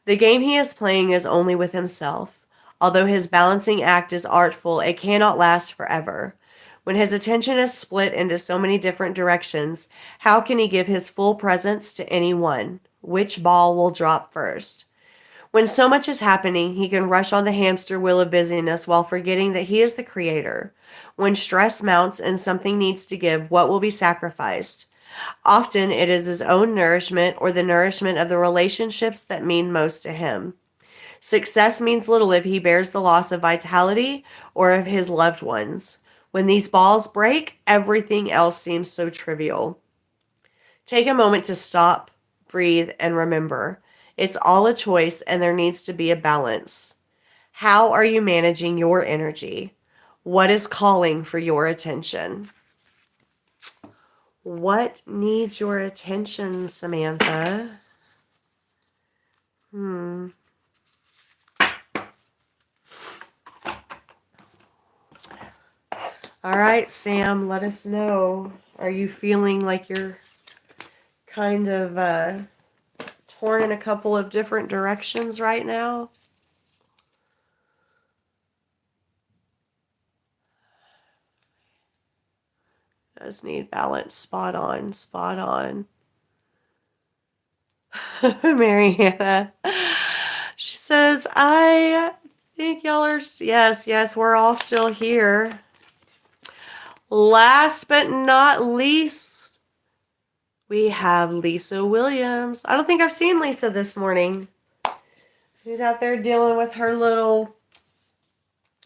A: The game he is playing is only with himself. Although his balancing act is artful, it cannot last forever. When his attention is split into so many different directions, how can he give his full presence to any one? Which ball will drop first? When so much is happening, he can rush on the hamster wheel of busyness while forgetting that he is the creator. When stress mounts and something needs to give, what will be sacrificed? Often it is his own nourishment or the nourishment of the relationships that mean most to him. Success means little if he bears the loss of vitality or of his loved ones. When these balls break, everything else seems so trivial. Take a moment to stop, breathe, and remember. It's all a choice, and there needs to be a balance. How are you managing your energy? What is calling for your attention? What needs your attention, Samantha? All right, Sam, let us know. Are you feeling like you're kind of torn in a couple of different directions right now? Does need balance. Spot on. Spot on. Mariana. She says, I think y'all are... Yes, we're all still here. Last but not least, we have Lisa Williams. I don't think I've seen Lisa this morning. She's out there dealing with her little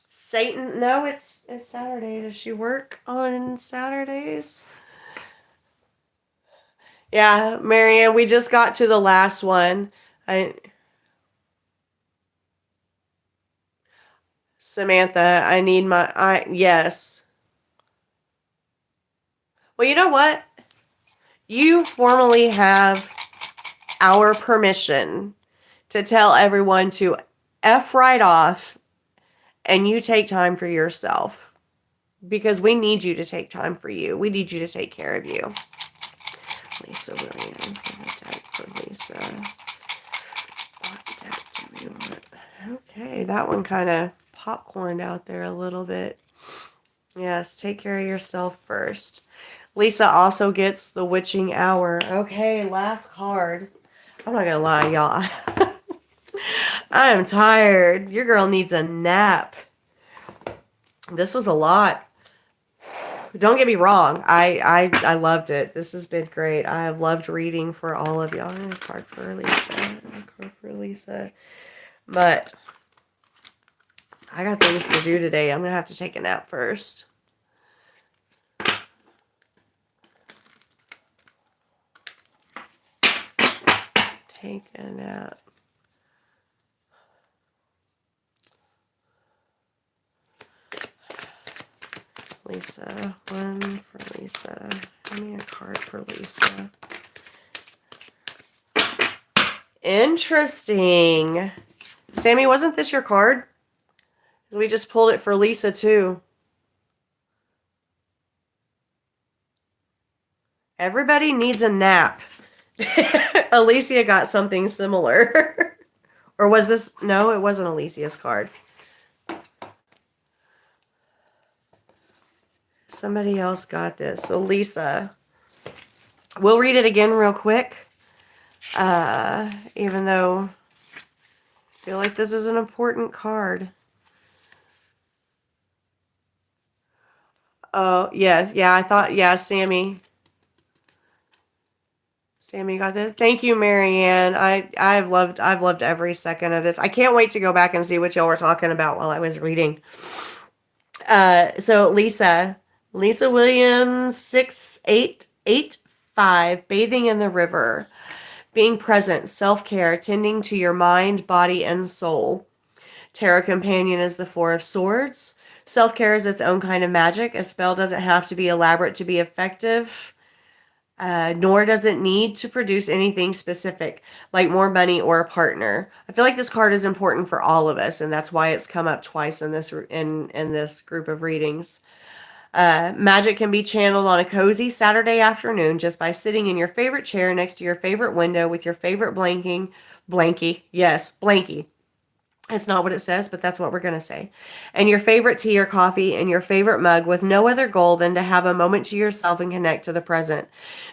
A: Satan. No, it's Saturday. Does she work on Saturdays? Yeah, Marianne, we just got to the last one. Samantha, I need my... Yes. Well, you know what? You formally have our permission to tell everyone to F right off and you take time for yourself. Because we need you to take time for you. We need you to take care of you. Lisa Williams. Give a deck for Lisa. What deck do we want? Okay, that one kind of popcorned out there a little bit. Yes, take care of yourself first. Lisa also gets the witching hour. Okay, last card. I'm not gonna lie, y'all. I am tired. Your girl needs a nap. This was a lot. Don't get me wrong. I loved it. This has been great. I have loved reading for all of y'all. A card for Lisa. A card for Lisa. But I got things to do today. I'm gonna have to take a nap first. Take a nap. Lisa. One for Lisa. Give me a card for Lisa. Interesting. Sammy, wasn't this your card? We just pulled it for Lisa, too. Everybody needs a nap. Alicia got something similar. Or was this? No, it wasn't Alicia's card. Somebody else got this. So Lisa. We'll read it again real quick. Even though I feel like this is an important card. Oh, yes. Yeah, I thought, yeah, Sammy. Sammy got this. Thank you, Marianne. I've loved every second of this. I can't wait to go back and see what y'all were talking about while I was reading. So Lisa Williams, 6885, bathing in the river, being present, self-care, tending to your mind, body, and soul. Tarot companion is the Four of Swords. Self-care is its own kind of magic. A spell doesn't have to be elaborate to be effective. Nor does it need to produce anything specific, like more money or a partner. I feel like this card is important for all of us, and that's why it's come up twice in this group of readings. Magic can be channeled on a cozy Saturday afternoon just by sitting in your favorite chair next to your favorite window with your favorite blankie. It's not what it says, but that's what we're going to say. And your favorite tea or coffee and your favorite mug with no other goal than to have a moment to yourself and connect to the present.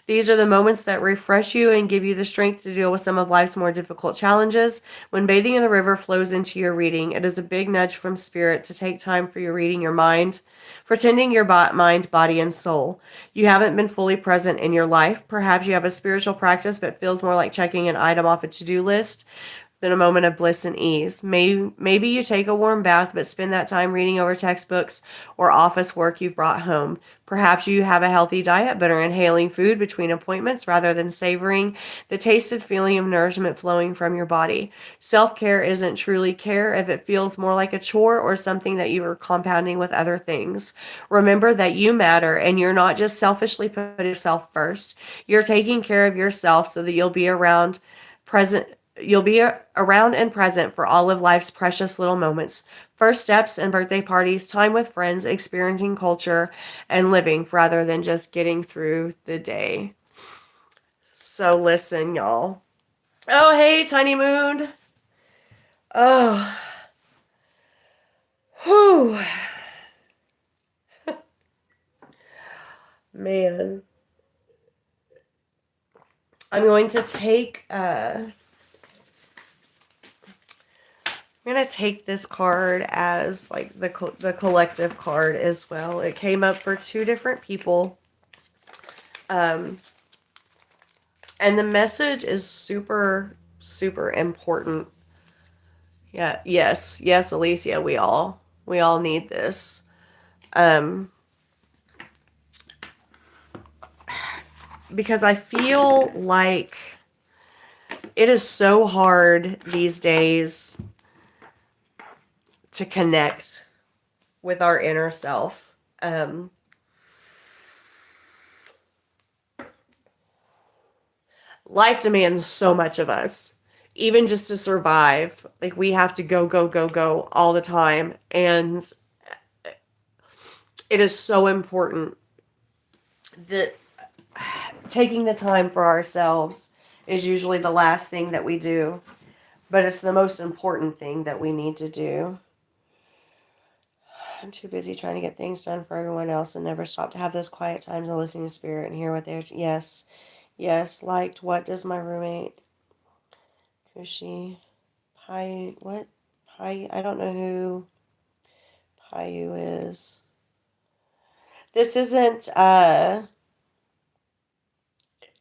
A: These are the moments that refresh you and give you the strength to deal with some of life's more difficult challenges. When bathing in the river flows into your reading, it is a big nudge from spirit to take time for your reading your mind, for tending your mind, body, and soul. You haven't been fully present in your life. Perhaps you have a spiritual practice but feels more like checking an item off a to-do list than a moment of bliss and ease. Maybe you take a warm bath, but spend that time reading over textbooks or office work you've brought home. Perhaps you have a healthy diet, but are inhaling food between appointments rather than savoring the tasted feeling of nourishment flowing from your body. Self-care isn't truly care if it feels more like a chore or something that you are compounding with other things. Remember that you matter, and you're not just selfishly putting yourself first. You're taking care of yourself so that you'll be around and present for all of life's precious little moments. First steps and birthday parties, time with friends, experiencing culture, and living rather than just getting through the day. So listen, y'all. Oh, hey, Tiny Moon. Oh. Whew. Man. I'm going to take... I'm going to take this card as like the collective card as well. It came up for two different people. And the message is super, super important. Yeah, yes, Alicia, we all need this. Because I feel like it is so hard these days to connect with our inner self. Life demands so much of us, even just to survive. Like, we have to go all the time. And it is so important that taking the time for ourselves is usually the last thing that we do, but it's the most important thing that we need to do. I'm too busy trying to get things done for everyone else and never stop to have those quiet times of listening to spirit and hear what they're... Yes, liked. What does my roommate... Kushi... What? I don't know who Payu is. This isn't, no,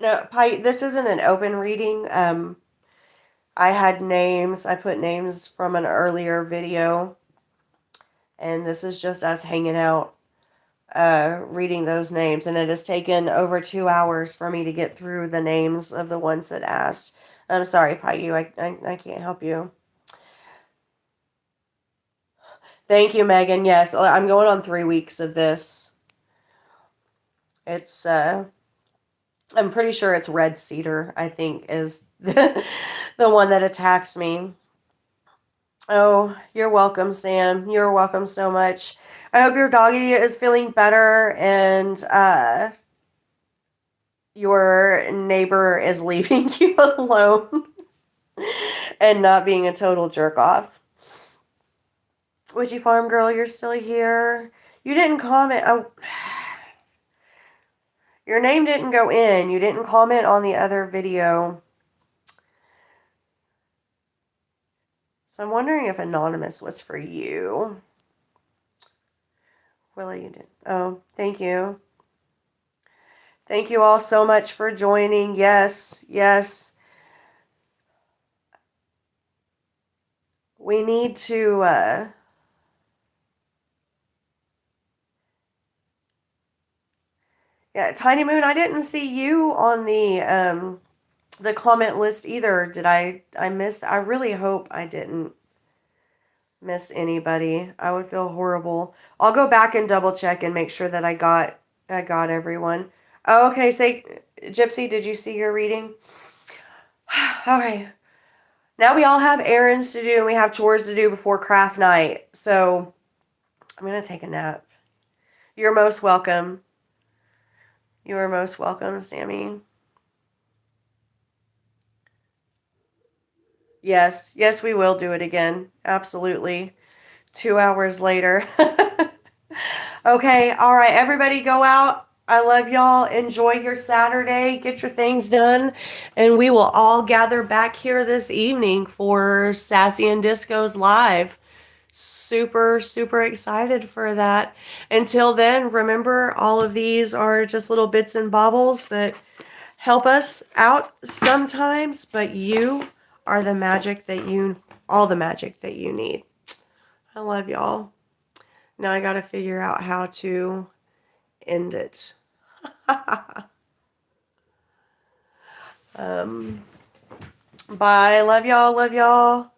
A: this isn't an open reading. I had names. I put names from an earlier video. And this is just us hanging out, reading those names. And it has taken over 2 hours for me to get through the names of the ones that asked. I'm sorry, Payu. I can't help you. Thank you, Megan. Yes, I'm going on 3 weeks of this. It's, I'm pretty sure it's Red Cedar, I think, is the one that attacks me. Oh, you're welcome, Sam. You're welcome so much. I hope your doggy is feeling better and your neighbor is leaving you alone and not being a total jerk off. Witchy Farm Girl, you're still here. You didn't comment. Oh, your name didn't go in. You didn't comment on the other video. So I'm wondering if Anonymous was for you. Willie, you did. Oh, thank you. Thank you all so much for joining. Yes, yes. We need to, yeah, Tiny Moon, I didn't see you on the comment list either. Did I miss? I really hope I didn't miss anybody. I would feel horrible. I'll go back and double check and make sure that I got everyone. Oh, okay, say Gypsy, did you see your reading? Okay. Now we all have errands to do and we have chores to do before craft night. So I'm going to take a nap. You're most welcome. You are most welcome, Sammy. Yes, yes, we will do it again. Absolutely. 2 hours later. Okay, all right, everybody go out. I love y'all. Enjoy your Saturday. Get your things done. And we will all gather back here this evening for Sassy and Disco's live. Super, super excited for that. Until then, remember, all of these are just little bits and baubles that help us out sometimes, but you are the magic that all the magic that you need. I love y'all. Now I gotta figure out how to end it. Bye. Love y'all. Love y'all.